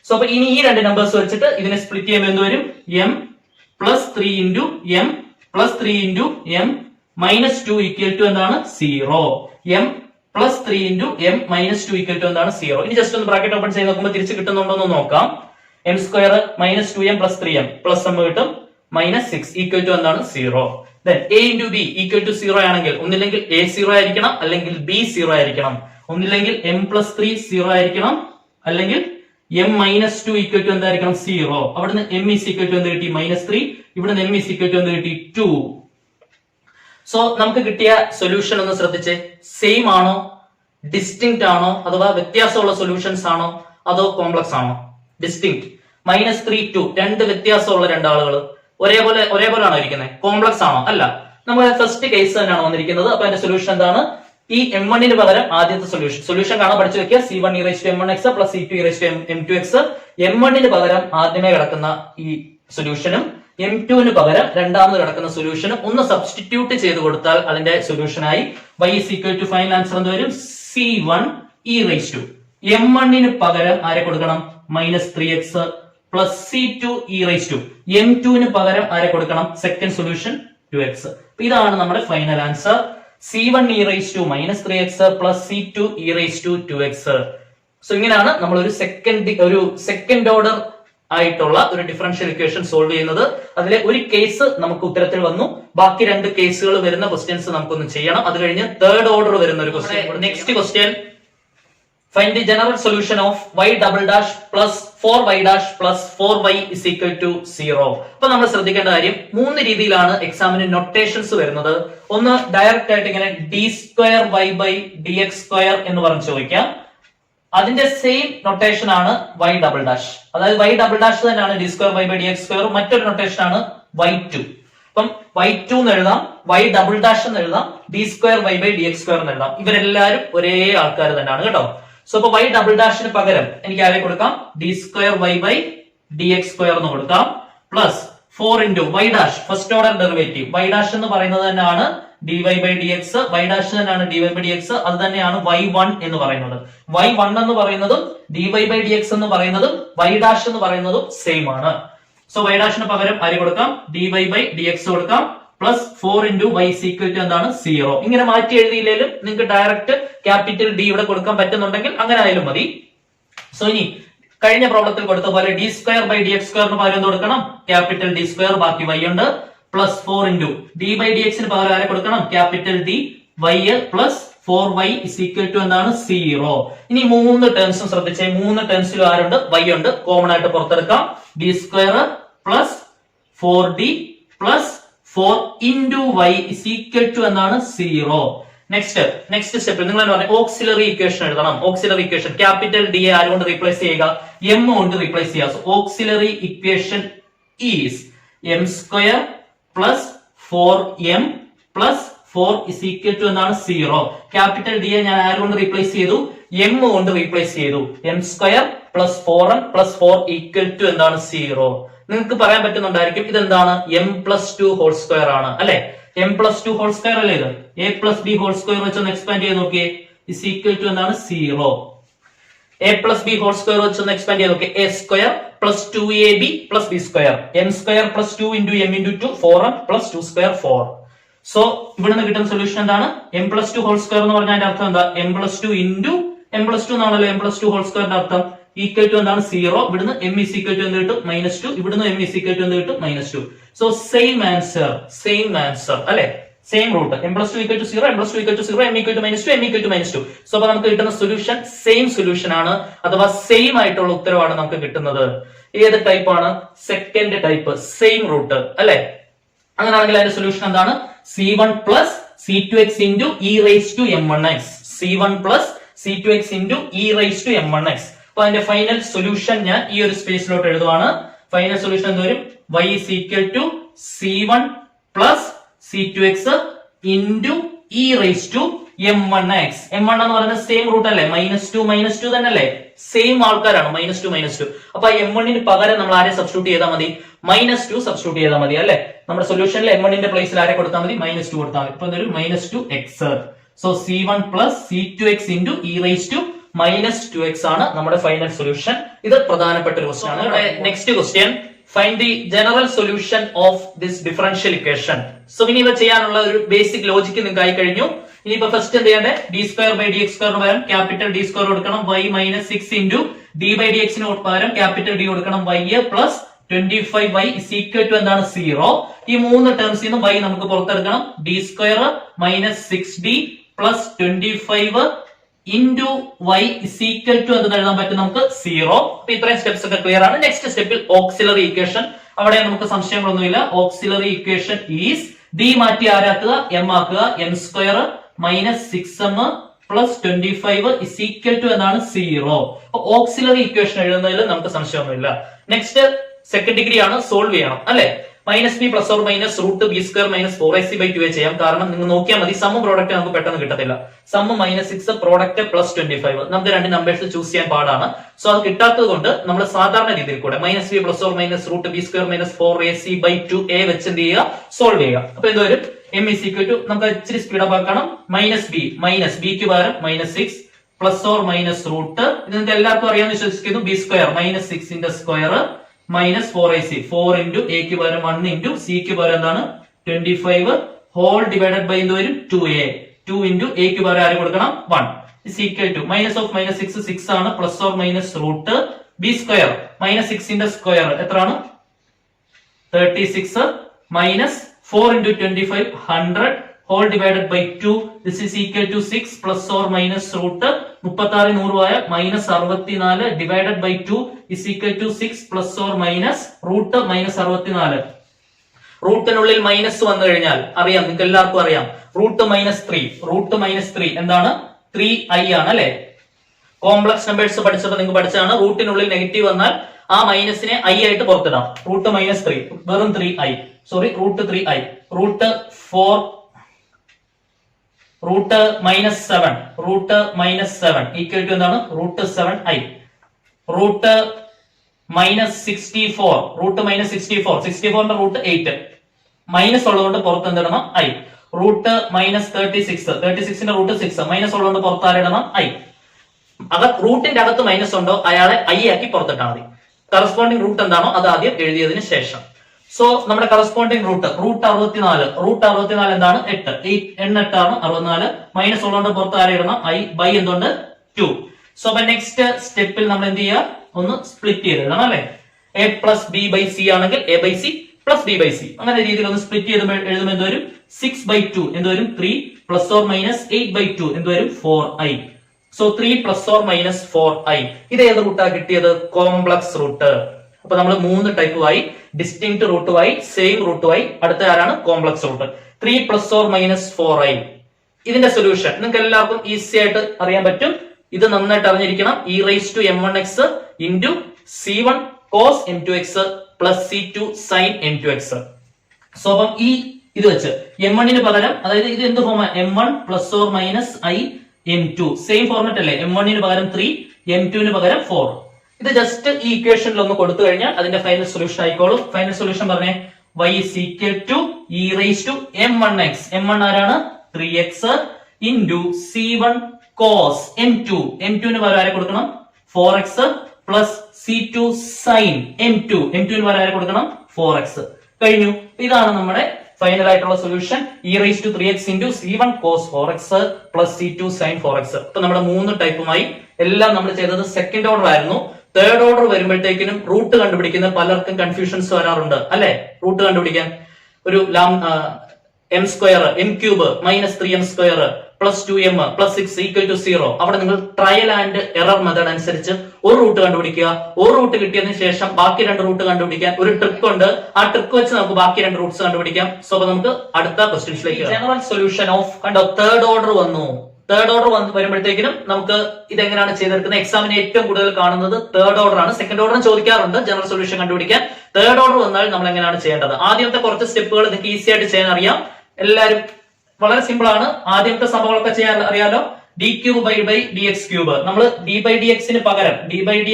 സോ അപ്പൊ ഇനി ഈ രണ്ട് നമ്പേഴ്സ് വെച്ചിട്ട് ഇതിനെ സ്പ്ലിറ്റ് ചെയ്യുമ്പോൾ എന്ത് വരും? m plus 3 into m plus 3 into m -2 equal to എന്താണ്? 0. m plus 3 into m -2 equal to എന്താണ്? 0. ഇനി ജസ്റ്റ് ഒന്ന് ബ്രാക്കറ്റ് ഓപ്പൺ ചെയ്ത് നോക്കുമ്പോൾ തിരിച്ച് കിട്ടുന്നുണ്ടോ എന്ന് നോക്കാം. m square -2m plus 3m plus m കിട്ടും -6 ഈക്വൽ ടു എന്താണ്? 0. Then a into b equal to 0 ആണെങ്കിൽ ഒന്നില്ലെങ്കിൽ a 0 ആയിരിക്കണം, അല്ലെങ്കിൽ b 0 ആയിരിക്കണം. ഒന്നില്ലെങ്കിൽ m പ്ലസ് 3 0 ആയിരിക്കണം, അല്ലെങ്കിൽ m -2 ഈക്വൽ ടു എന്തായിരിക്കണം? 0. അവിടുന്ന് m is equal to എന്ത് കിട്ടി? -3. ഇവിടുന്ന് m is equal to എന്ത് കിട്ടി? 2. സോ നമുക്ക് കിട്ടിയ സൊല്യൂഷൻ ഒന്ന് ശ്രദ്ധിച്ച്. സെയിം ആണോ, ഡിസ്റ്റിങ്ക്ട് ആണോ, അഥവാ വ്യത്യാസമുള്ള സൊല്യൂഷൻസ് ആണോ, അതോ കോംപ്ലക്സ് ആണോ? ഡിസ്റ്റിങ്ക്ട്. -3 2 രണ്ട് വ്യത്യാസമുള്ള രണ്ടാളുകൾ ഒരേപോലെയാണോ ഇരിക്കുന്നത്? കോംപ്ലക്സ് ആണോ? അല്ല. നമ്മുടെ ഫസ്റ്റ് കേസ് തന്നെയാണ് വന്നിരിക്കുന്നത്. അപ്പൊ അതിന്റെ സൊല്യൂഷൻ എന്താണ്? ഈ m1 പകരം ആദ്യത്തെ സൊല്യൂഷൻ കാണാൻ പഠിച്ചു വെക്കുക. c1 e raised to m1x plus c2 e raised to m2x. m1 പകരം ആദ്യമേ കിടക്കുന്ന ഈ സൊല്യൂഷനും m2 പകരം രണ്ടാമത് കിടക്കുന്ന സൊല്യൂഷനും ഒന്ന് സബ്സ്റ്റിറ്റ്യൂട്ട് ചെയ്ത് കൊടുത്താൽ അതിന്റെ സൊല്യൂഷനായി y is equal to final answer എന്ത് വരും? c1 e raised to m1 പകരം ആരെ കൊടുക്കണം? -3x plus C2 e raise to m2 പകരം ആരെ കൊടുക്കണം? Second solution 2x. ഇതാണ് നമ്മുടെ final answer. C1 e raise to minus 3x plus C2 e raise to 2x. So ഇങ്ങനെയാണ് നമ്മൾ ഒരു സെക്കൻഡ് ഓർഡർ ആയിട്ടുള്ള ഒരു ഡിഫറൻഷ്യൽ ഇക്വേഷൻ സോൾവ് ചെയ്യുന്നത്. അതിലെ ഒരു കേസ് നമുക്ക് ഉത്തരത്തിൽ വന്നു, ബാക്കി 2 കേസുകൾ വരുന്ന ക്വസ്റ്റ്യൻസ് നമുക്കൊന്ന് ചെയ്യണം. അത് കഴിഞ്ഞ് തേർഡ് ഓർഡർ വരുന്ന ഒരു question. Next question, find the general solution of y double dash plus 4y dash plus 4y is equal to 0. അപ്പൊ നമ്മൾ ശ്രദ്ധിക്കേണ്ട കാര്യം, 3 രീതിയിലാണ് എക്സാമിന് നൊട്ടേഷൻസ് വരുന്നത്. ഒന്ന് ഡയറക്റ്റ് ആയിട്ട് ഇങ്ങനെ d2y/dx² എന്ന് പറഞ്ഞ് ചോദിക്കാം. അതിന്റെ സെയിം നൊട്ടേഷൻ ആണ് y ഡബിൾ ഡാഷ്. അതായത് y ഡബിൾ ഡാഷ് തന്നെയാണ് d2y/dx². മറ്റൊരു നൊട്ടേഷൻ ആണ് y2. അപ്പം y2 എന്ന് എഴുതാം, y ഡബിൾ ഡാഷ് എന്ന് എഴുതാം, d2y/dx² എന്ന് എഴുതാം. ഇവരെല്ലാരും ഒരേ ആൾക്കാർ തന്നെയാണ് കേട്ടോ. സോ അപ്പൊ y ഡബിൾ ഡാഷിന് പകരം എനിക്ക് ആരെ കൊടുക്കാം? d2y/dx² എന്ന് കൊടുക്കാം. Plus 4 into y dash, first order derivative. y dash എന്ന് പറയുന്നത് തന്നെയാണ് dy/dx, y ഡാഷ് തന്നെയാണ് dy/dx. അത് തന്നെയാണ് y1 എന്ന് പറയുന്നത്. y1 എന്ന് പറയുന്നതും dy/dx എന്ന് പറയുന്നതും y ഡാഷ് എന്ന് പറയുന്നതും സെയിം ആണ്. സോ y ഡാഷിന് പകരം ആര് കൊടുക്കാം? dy/dx കൊടുക്കാം. Plus 4 into y is equal to എന്താണ്? 0. ഇങ്ങനെ മാറ്റി എഴുതിയില്ലേലും നിങ്ങൾക്ക് ഡയറക്റ്റ് ക്യാപിറ്റൽ D ഇവിടെ കൊടുക്കാൻ പറ്റുന്നുണ്ടെങ്കിൽ അങ്ങനെ ആയാലും മതി. സോ ഇനി കഴിഞ്ഞ പ്രോബ്ലത്തിൽ കൊടുത്ത പോലെ d2/dx² പകരം എന്ത് കൊടുക്കണം? ക്യാപിറ്റൽ D², ബാക്കി y ഉണ്ട്. പ്ലസ് 4 into d/dx പകരം ആരെ കൊടുക്കണം? Capital D, y plus 4y is equal to എന്താണ്? 0. ഇനി 3 ടേംസും ശ്രദ്ധിച്ചേ, 3 ടേംസിലും ആരുണ്ട്? y ഉണ്ട്. കോമൺ ആയിട്ട് പുറത്തെടുക്കാം. d² plus 4d plus 4 into y is equal to എന്താണ്? 0. നെക്സ്റ്റ് സ്റ്റെപ്പിൽ നിങ്ങൾ എന്താ പറയുക? ഓക്സിലറി ഇക്വേഷൻ എഴുതണം. ഓക്സിലറി ഇക്വേഷൻ ക്യാപിറ്റൽ D ആരുകൊണ്ട് റീപ്ലേസ് ചെയ്യുക? m കൊണ്ട് റീപ്ലേസ് ചെയ്യുക. Auxiliary equation is m² plus 4m plus 4 is equal to എന്താണ്? 0. ക്യാപിറ്റൽ D ഞാൻ ആരുകൊണ്ട് റീപ്ലേസ് ചെയ്തു? m കൊണ്ട് റീപ്ലേസ് ചെയ്തു. m² plus 4m plus 4 equal to എന്താണ്? 0. നിങ്ങൾക്ക് പറയാൻ പറ്റുന്നുണ്ടായിരിക്കും ഇതെന്താണ്? m+2² ആണ് അല്ലെ? m+2² അല്ലേ ഇത്? a+b² വെച്ചൊന്ന് എക്സ്പാൻഡ് ചെയ്ത് നോക്കിയേ. ഇസ് ഈക്വൽ ടു എന്താണ്? 0. a+b² വെച്ചൊന്ന് എക്സ്പാൻഡ് ചെയ്ത് നോക്കിയേ. a² plus 2ab plus b². m² plus 2 into m into 2 4m plus 2² 4. So ഇവിടുന്ന് കിട്ടുന്ന സൊല്യൂഷൻ എന്താണ്? m+2² എന്ന് പറഞ്ഞാൽ അതിന്റെ അർത്ഥം എന്താ? m+2 into m+2 എന്നാണല്ലോ m+2² അർത്ഥം. ഈക്വൽ ടു എന്താണ്? 0. ഇവിടുന്ന് m is equal to എന്ത് കിട്ടും? -2. ഇവിടുന്ന് m is equal to എന്ത് കിട്ടും? -2. സോ സെയിം ആൻസർ അല്ലെ? Same root. m+2 equal to 0, m+2 equal to 0, m equal to -2, m equal to -2. So അപ്പൊ നമുക്ക് കിട്ടുന്ന സൊല്യൂഷൻ സെയിം സൊല്യൂഷൻ ആണ്, അഥവാ സെയിം ആയിട്ടുള്ള ഉത്തരവാണ് നമുക്ക് കിട്ടുന്നത്. ഏത് ടൈപ്പ് ആണ്? സെക്കൻഡ് ടൈപ്പ്, സെയിം റൂട്ട് അല്ലെ? അങ്ങനെയാണെങ്കിൽ അതിന്റെ സൊല്യൂഷൻ എന്താണ്? C1 plus C2x into e raised to m1x. C1 plus C2x into e raised to m1x. അപ്പൊ അതിന്റെ ഫൈനൽ സൊല്യൂഷൻ ഞാൻ ഈ ഒരു സ്പേസിലോട്ട് എഴുതുവാണ്. ഫൈനൽ സൊല്യൂഷൻ എന്ത് വരും? y is equal to C1 plus C2x into e raised to m1x. m1 എന്ന് പറയുന്നത് same root അല്ലേ? -2 തന്നെ അല്ലേ? സെയിം ആൾക്കാരാണ്. -2. അപ്പൊ m1 പകരം നമ്മൾ ആരെ സബ്സ്റ്റിറ്റ്യൂട്ട് ചെയ്താൽ മതി? -2 സബ്സ്റ്റിറ്റ്യൂട്ട് ചെയ്താൽ മതി അല്ലെ? നമ്മുടെ സൊല്യൂഷനിൽ m1 പ്ലേസിൽ ആരെ കൊടുത്താൽ മതി? -2 കൊടുത്താൽ മതി. അപ്പൊ എന്തൊരു -2x. So C1 plus C2x into e raised to -2x ആണ് നമ്മുടെ ഫൈനൽ സൊല്യൂഷൻ. ഇത് പ്രധാനപ്പെട്ട ഒരു ക്വസ്റ്റ്യൻ ആണ്. Next question, find the general solution of this differential equation. So ഇനി ഇവ ചെയ്യാനുള്ള ഒരു ബേസിക് ലോജിക്ക് നിങ്ങൾക്ക് ആയി കഴിഞ്ഞു. ഇനിയിപ്പോ ഫസ്റ്റ് എന്ത് ചെയ്യണ്ടേ? d2/dx² പകരം ക്യാപിറ്റൽ D² കൊടുക്കണം. y -6 into d/dx പകരം ക്യാപിറ്റൽ D കൊടുക്കണം. y plus 25y is equal to എന്താണ്? 0. ഈ 3 ടേംസിൽ നിന്നും y നമുക്ക് പുറത്തെടുക്കണം. d² -6d plus 25 into y is equal to എന്ത് എഴുതാൻ പറ്റും നമുക്ക്? 0. അപ്പൊ ഇത്രയും സ്റ്റെപ്സ് ഒക്കെ ക്ലിയർ ആണ്. നെക്സ്റ്റ് സ്റ്റെപ്പിൽ ഓക്സിലറി ഇക്വേഷൻ. അവിടെ നമുക്ക് സംശയങ്ങളൊന്നുമില്ല. ഓക്സിലറി ഇക്വേഷൻ ഈസ് d മാറ്റി ആരാക്കുക? m ആക്കുക. m² -6m plus 25 is equal to എന്നാണ്? 0. അപ്പൊ ഓക്സിലറി ഇക്വേഷൻ എഴുതുന്നതിൽ നമുക്ക് സംശയമൊന്നുമില്ല. നെക്സ്റ്റ് സെക്കൻഡ് ഡിഗ്രി ആണ്, സോൾവ് ചെയ്യണം അല്ലെ? -b plus or minus √b² - 4ac/2a ചെയ്യാം. കാരണം നിങ്ങൾ നോക്കിയാൽ മതി, സമ്മ് പ്രോഡക്റ്റ് നമുക്ക് പെട്ടെന്ന് കിട്ടത്തില്ല. Sum -6, product plus 25. നമുക്ക് 2 നമ്പേഴ്സ് ചൂസ് ചെയ്യാൻ പാടാണ്. സോ അത് കിട്ടാത്തത് കൊണ്ട് നമ്മൾ സാധാരണ രീതിയിൽ കൂടെ -b plus or minus √b² - 4ac/2a വെച്ച് എന്ത് ചെയ്യുക? സോൾവ് ചെയ്യുക. അപ്പൊ എന്ത് വരും? m is equal to, നമുക്ക് ഇച്ചിരി സ്പീഡ് അപ്പ് ആക്കണം. -bക്ക് പകരം -6 പ്ലസ് ഓർ മൈനസ് റൂട്ട്, ഇത് നിങ്ങൾക്ക് എല്ലാവർക്കും അറിയാമെന്ന് വിശ്വസിക്കുന്നു. b² -6 ന്റെ സ്ക്വയർ മൈനസ് 4ac 4 ഇൻറ്റു എക്ക് പകരം 1 ഇൻറ്റു സിക്ക് പകരം എന്താണ് 25 ഹോൾ ഡിവൈഡഡ് ബൈ എന്ത് വരും 2a 2 ഇൻറ്റു എക്ക് പകരം ആര് കൊടുക്കണം 1 is equal to minus of minus 6 ആണ് plus or minus root B square minus 6ന്റെ സ്ക്വയർ എത്രയാണ് 36 minus 4 into 25 100 whole divided by 2 this is equal to 6 plus or minus root 36 100 ആയ minus 64 divided by 2 is equal to 6 plus or minus root minus 64 റൂട്ടിനുള്ളിൽ minus വന്നു കഴിഞ്ഞാൽ അറിയാം, നിങ്ങൾക്ക് എല്ലാവർക്കും അറിയാം റൂട്ട് മൈനസ് 3 എന്താണ് 3i ആണ് അല്ലെ. കോംപ്ലക്സ് നമ്പേഴ്സ് പഠിച്ചപ്പോൾ നിങ്ങൾക്ക് പഠിച്ചതാണ് റൂട്ടിനുള്ളിൽ നെഗറ്റീവ് വന്നാൽ ആ മൈനസിനെ i ആയിട്ട് പുറത്തിടാം. റൂട്ട് മൈനസ് 3 വെറും 3i sorry root 3i root 4 root minus 7 equal to എന്താണ് root 7i root minus 64 root minus 64 root 8 minus ഉള്ളതുകൊണ്ട് പുറത്ത് എന്തിടണം i റൂട്ട് മൈനസ് 36ന്റെ റൂട്ട് 6 മൈനസ് ഉള്ളതുകൊണ്ട് പുറത്ത് ആരിടണം i. റൂട്ടിന്റെ അകത്ത് മൈനസ് ഉണ്ടോ അയാളെ i ആക്കി പുറത്തിട്ടാൽ മതി. കറസ്പോണ്ടിങ് റൂട്ട് എന്താണോ അത് ആദ്യം എഴുതിയതിന് ശേഷം. സോ നമ്മുടെ കറസ്പോണ്ടിങ് റൂട്ട് 64 എന്താണ് 8 8 ആണ് 64 മൈനസ് ഉള്ളതുകൊണ്ട് പുറത്ത് ആരിടണം i ബൈ എന്തുകൊണ്ട് 2. സോ അപ്പൊ നെക്സ്റ്റ് സ്റ്റെപ്പിൽ നമ്മൾ എന്ത് ചെയ്യുക ഒന്ന് സ്പ്ലിറ്റ് ചെയ്ത് എഴുതണം അല്ലെ. a plus B by C ആണെങ്കിൽ a by C plus B by C അങ്ങനെ രീതിയിൽ ഒന്ന് സ്പ്ലിറ്റ് ചെയ്ത് എഴുതുമ്പോൾ എന്ത് വരും 6/2 എന്ത് വരും 3 പ്ലസ് ഓർ മൈനസ് 8/2 എന്ത് വരും 4i. So 3 plus or minus 4i ഇത് ഏത് റൂട്ടാ കിട്ടിയത് കോംപ്ലക്സ് റൂട്ട്. അപ്പൊ നമ്മൾ 3 ടൈപ്പുമായി ഡിസ്റ്റിങ്ക്ട് റൂട്ടുമായി സെയിം റൂട്ടുമായി അടുത്ത ആരാണ് complex root 3 plus or minus 4i. ഇതിന്റെ സൊല്യൂഷൻ നിങ്ങൾക്ക് എല്ലാവർക്കും ഈസി ആയിട്ട് അറിയാൻ പറ്റും. ഇത് നന്നായിട്ട് അറിഞ്ഞിരിക്കണം. e raise to m1x into c1 cos m2x plus c2 sin m2x. So അപ്പം ഈ ഇത് വെച്ച് m1 പകരം അതായത് ഇത് എന്ത് ഫോമാ m1 plus or minus i m2 same format അല്ലേ. m1 പകരം 3 m2 പകരം 4. ഇത് ജസ്റ്റ് ഈ ഇക്വേഷനിൽ ഒന്ന് കൊടുത്തു കഴിഞ്ഞാൽ അതിന്റെ ഫൈനൽ സൊല്യൂഷൻ ആയിക്കോളും. ഫൈനൽ സൊല്യൂഷൻ പറഞ്ഞേ y is equal to e raised to m1x m1 ആരാണ് 3x into c1 cos m2 m2 പകരം ആരെ കൊടുക്കണം 4x plus c2 sin m2 ന് പകരം ആരെ കൊടുക്കണം 4x. കഴിഞ്ഞു. ഇതാണ് നമ്മുടെ ഫൈനൽ ആയിട്ടുള്ള solution e raised to 3x into c1 cos 4x plus c2 sin 4x. അപ്പൊ നമ്മുടെ 3 ടൈപ്പുമായി എല്ലാം നമ്മൾ ചെയ്തത് സെക്കൻഡ് ഓർഡർ ആയിരുന്നു. തേർഡ് ഓർഡർ വരുമ്പോഴത്തേക്കിനും റൂട്ട് കണ്ടുപിടിക്കുന്ന പലർക്കും കൺഫ്യൂഷൻസ് വരാറുണ്ട് അല്ലെ. റൂട്ട് കണ്ടുപിടിക്കാൻ ഒരു m square m cube minus 3m square plus 2m plus 6 equal to 0 അവിടെ നിങ്ങൾ ട്രയൽ ആൻഡ് എറർ മെത്തേഡ് അനുസരിച്ച് ഒരു റൂട്ട് കണ്ടുപിടിക്കുക. ഒരു റൂട്ട് കിട്ടിയതിനു ശേഷം ബാക്കി 2 റൂട്ട് കണ്ടുപിടിക്കാൻ ഒരു ട്രിക്ക് ഉണ്ട്. ആ ട്രിക്ക് വെച്ച് നമുക്ക് ബാക്കി 2 റൂട്ട്സ് കണ്ടുപിടിക്കാം. സോ അപ്പൊ നമുക്ക് അടുത്ത ക്വസ്റ്റ്യൻസിലേക്ക് ജനറൽ സൊല്യൂഷൻ ഓഫ് കണ്ടോ തേർഡ് ഓർഡർ വന്നു. തേർഡ് ഓർഡർ വരുമ്പോഴത്തേക്കിനും നമുക്ക് ഇതെങ്ങനെയാണ് ചെയ്തെടുക്കുന്നത്. എക്സാമിന് ഏറ്റവും കൂടുതൽ കാണുന്നത് തേർഡ് ഓർഡർ ആണ്. സെക്കൻഡ് ഓർഡർ ചോദിക്കാറുണ്ട് ജനറൽ സൊല്യൂഷൻ കണ്ടുപിടിക്കാൻ. തേർഡ് ഓർഡർ വന്നാൽ നമ്മൾ എങ്ങനെയാണ് ചെയ്യേണ്ടത്. ആദ്യത്തെ കുറച്ച് സ്റ്റെപ്പുകൾ നിങ്ങൾക്ക് ഈസി ആയിട്ട് ചെയ്യാൻ അറിയാം. എല്ലാവരും വളരെ സിമ്പിൾ ആണ്. ആദ്യത്തെ സംഭവങ്ങളൊക്കെ ചെയ്യാൻ അറിയാലോ. D cube by D X cube നമ്മൾ ഡി ബൈ ഡി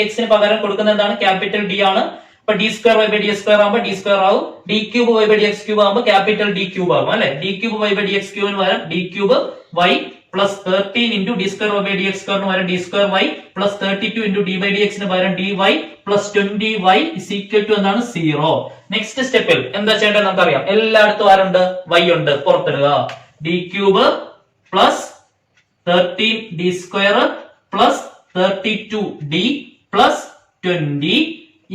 എക്സിന് പകരം കൊടുക്കുന്ന എന്താണ് ക്യാപിറ്റൽ ഡി ആണ്. അപ്പൊ d square by D X square ആകുമ്പോൾ ഡി സ്ക്വയർ ആവും. D cube by D X cube ആകുമ്പോൾ ക്യാപിറ്റൽ ഡി ക്യൂബ് ആകും അല്ലെ. D cube by D x ക്യൂബിന് പകരം D cube y plus 13 into d square by D X സ്ക്വയറിന് പകരം D square y plus 32 into D by D എക്സിന് പകരം D Y plus 20y is equal to എന്താണ് 0. Next സ്റ്റെപ്പിൽ എന്താ ചെയ്യേണ്ടത് നമുക്കറിയാം. എല്ലായിടത്തും ആരുണ്ട് y ഉണ്ട്. പുറത്തിടുക. D cube plus 13 D square plus 32d plus 20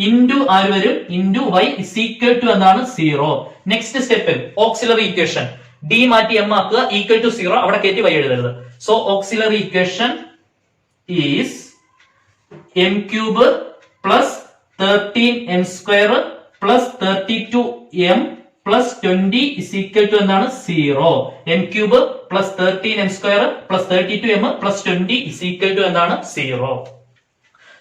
into ആര് വരും into y is equal to എന്താണ് 0. നെക്സ്റ്റ് സ്റ്റെപ്പിൽ ഓക്സിലറി ഇക്വേഷൻ ഡി മാറ്റി എം ആക്കുക ഈക്വൽ ടു 0 അവിടെ കയറ്റി y എഴുതരുത്. So auxiliary equation is m cube plus 13m square plus 32m plus 20 is equal to എന്താണ് 0. m cube plus 13m square plus 32m plus 20 is equal to എന്താണ് 0.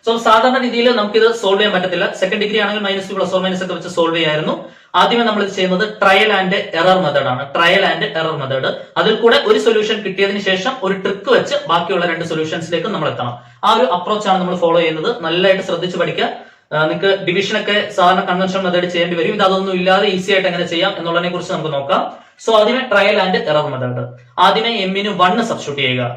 So സാധാരണ രീതിയിൽ നമുക്ക് ഇത് സോൾവ് ചെയ്യാൻ പറ്റത്തില്ല. സെക്കൻഡ് ഡിഗ്രി ആണെങ്കിൽ മൈനസ് പ്ലസ് ഓർ മൈനസ് ഒക്കെ വെച്ച് സോൾവ് ചെയ്യായിരുന്നു. ആദ്യമേ നമ്മൾ ഇത് ചെയ്യുന്നത് ട്രയൽ ആൻഡ് എറർ മെത്തേഡ് ആണ്. ട്രയൽ ആൻഡ് എറർ മെത്തേഡ് അതിൽ കൂടെ ഒരു സൊല്യൂഷൻ കിട്ടിയതിന് ശേഷം ഒരു ട്രിക്ക് വെച്ച് ബാക്കിയുള്ള 2 സൊല്യൂഷൻസിലേക്ക് നമ്മൾ എത്തണം. ആ ഒരു അപ്രോച്ച് ആണ് നമ്മൾ ഫോളോ ചെയ്യുന്നത്. നല്ലതായിട്ട് ശ്രദ്ധിച്ച് പഠിക്കുക. നിങ്ങൾക്ക് ഡിവിഷൻ ഒക്കെ സാധാരണ കൺവെൻഷൻ മെത്തേഡ് ചെയ്യേണ്ടി വരും. ഇത് അതൊന്നും ഇല്ലാതെ ഈസി ആയിട്ട് എങ്ങനെ ചെയ്യാം എന്നുള്ളതിനെ കുറിച്ച് നമുക്ക് നോക്കാം. സോ ആദ്യമേ ട്രയൽ ആൻഡ് എറർ മെത്തേഡ്. ആദ്യമേ എമ്മിന് 1 സബ്സ്റ്റിറ്റ്യൂട്ട് ചെയ്യുക.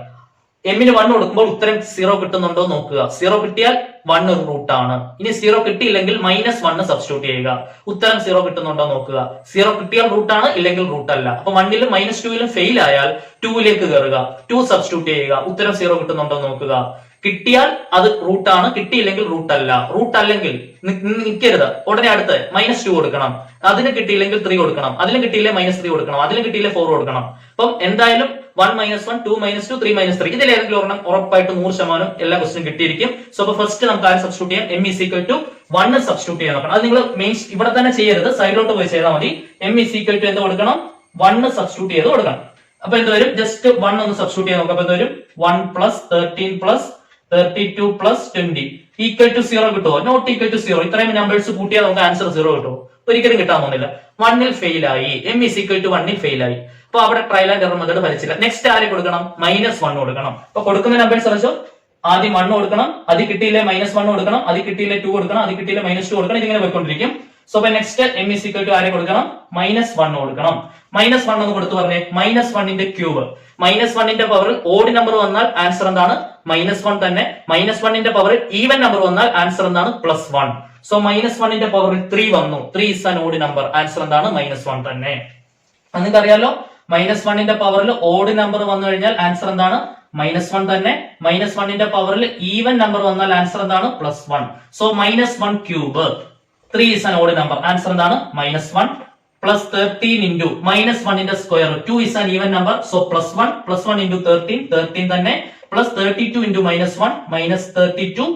എമ്മിന് 1 കൊടുക്കുമ്പോൾ ഉത്തരം 0 കിട്ടുന്നുണ്ടോ നോക്കുക. 0 കിട്ടിയാൽ 1 ഒരു റൂട്ടാണ്. ഇനി 0 കിട്ടിയില്ലെങ്കിൽ -1 സബ്സ്റ്റിറ്റ്യൂട്ട് ചെയ്യുക. ഉത്തരം 0 കിട്ടുന്നുണ്ടോ നോക്കുക. 0 കിട്ടിയാൽ റൂട്ടാണ്, ഇല്ലെങ്കിൽ റൂട്ട് അല്ല. അപ്പൊ 1ലും -2ലും ഫെയിൽ ആയാൽ 2ലേക്ക് കയറുക, 2 സബ്സ്റ്റിറ്റ്യൂട്ട് ചെയ്യുക. ഉത്തരം 0 കിട്ടുന്നുണ്ടോ നോക്കുക. കിട്ടിയാൽ അത് റൂട്ടാണ്, കിട്ടിയില്ലെങ്കിൽ റൂട്ട് അല്ല. റൂട്ട് അല്ലെങ്കിൽ നിൽക്കരുത്, ഉടനെ അടുത്ത് -2 കൊടുക്കണം. അതിന് കിട്ടിയില്ലെങ്കിൽ 3 കൊടുക്കണം. അതിലും കിട്ടിയില്ലേ -3 കൊടുക്കണം. അതിലും കിട്ടിയില്ലേ 4 കൊടുക്കണം. അപ്പം എന്തായാലും 1 - 1 2 - 2 3 - 3 ഇതിൽ ഏതെങ്കിലും ഒരെണ്ണം ഉറപ്പായിട്ട് 100% എല്ലാ ക്വസ്റ്റിനും കിട്ടിയിരിക്കും. സോ അപ്പൊ ഫസ്റ്റ് നമുക്ക് ആര് സബ്സ്റ്റിറ്റ്യൂട്ട് ചെയ്യാം, m = 1 സബ്സ്റ്റിറ്റ്യൂട്ട് ചെയ്യാൻ നോക്കണം. അത് നിങ്ങൾ മെയിൻ ഇവിടെ തന്നെ ചെയ്യരുത്, സൈഡിലോട്ട് പോയി ചെയ്താൽ മതി. m = എന്ത് കൊടുക്കണം, 1 സബ്സ്റ്റിറ്റ്യൂട്ട് ചെയ്ത് കൊടുക്കണം. അപ്പൊ എന്ത് വരും, ജസ്റ്റ് 1 ഒന്ന് സബ്സ്റ്റിറ്റ്യൂട്ട് ചെയ്യാൻ നോക്കാം. അപ്പൊ എന്ത് വരും, 1 + 13 + 32 + 20 = 0 കിട്ടുമോ, നോട്ട് = 0. ഇത്രയും നമ്പേഴ്സ് കൂട്ടിയാൽ നമുക്ക് ആൻസർ 0 കിട്ടുമോ, ഒരിക്കലും കിട്ടാൻ പോകുന്നില്ല. 1ൽ ഫെയിൽ ആയി, m = 1ൽ ഫെയിൽ ആയി. അപ്പൊ അവിടെ ട്രയൽ ആൻഡ് എറർ മെത്തേഡ് ഫലിച്ചില്ല. നെക്സ്റ്റ് ആരെ കൊടുക്കണം, -1 കൊടുക്കണം. അപ്പൊ കൊടുക്കുന്ന നമ്പേഴ്സ് അറിച്ചോ, ആദ്യം 1 കൊടുക്കണം, അത് കിട്ടിയില്ലേ -1 കൊടുക്കണം, അത് കിട്ടിയില്ലേ 2 കൊടുക്കണം, അത് കിട്ടിയില്ലേ -2 കൊടുക്കണം. ഇതിങ്ങനെ പോയിക്കൊണ്ടിരിക്കും. സോ അപ്പൊ നെക്സ്റ്റ് m = ആരെ കൊടുക്കണം, -1 കൊടുക്കണം. -1 എന്ന് കൊടുത്തു പറഞ്ഞേ, -1ന്റെ ക്യൂബ്. -1ന്റെ പവർ ഓഡ് നമ്പർ വന്നാൽ ആൻസർ എന്താണ്, -1 തന്നെ. -1ന്റെ പവർ ഈവൻ നമ്പർ വന്നാൽ ആൻസർ എന്താണ്, +1. സോ -1ന്റെ പവർ 3 വന്നു, 3 is an odd number. Answer എന്താണ്, -1 തന്നെ. നിങ്ങൾക്ക് അറിയാലോ, -1ന്റെ പവറിൽ ഓഡ് നമ്പർ വന്നു കഴിഞ്ഞാൽ ആൻസർ എന്താണ്, -1 തന്നെ. -1ന്റെ പവറിൽ ഈവൻ നമ്പർ വന്നാൽ ആൻസർ എന്താണ്, +1. So -1 cube, 3 is an odd number. Answer എന്താണ്, -1 plus 13 into -1ന്റെ square, 2 is an even number. So +1 +1 into 13, 13 തന്നെ, plus 32 into -1 -32,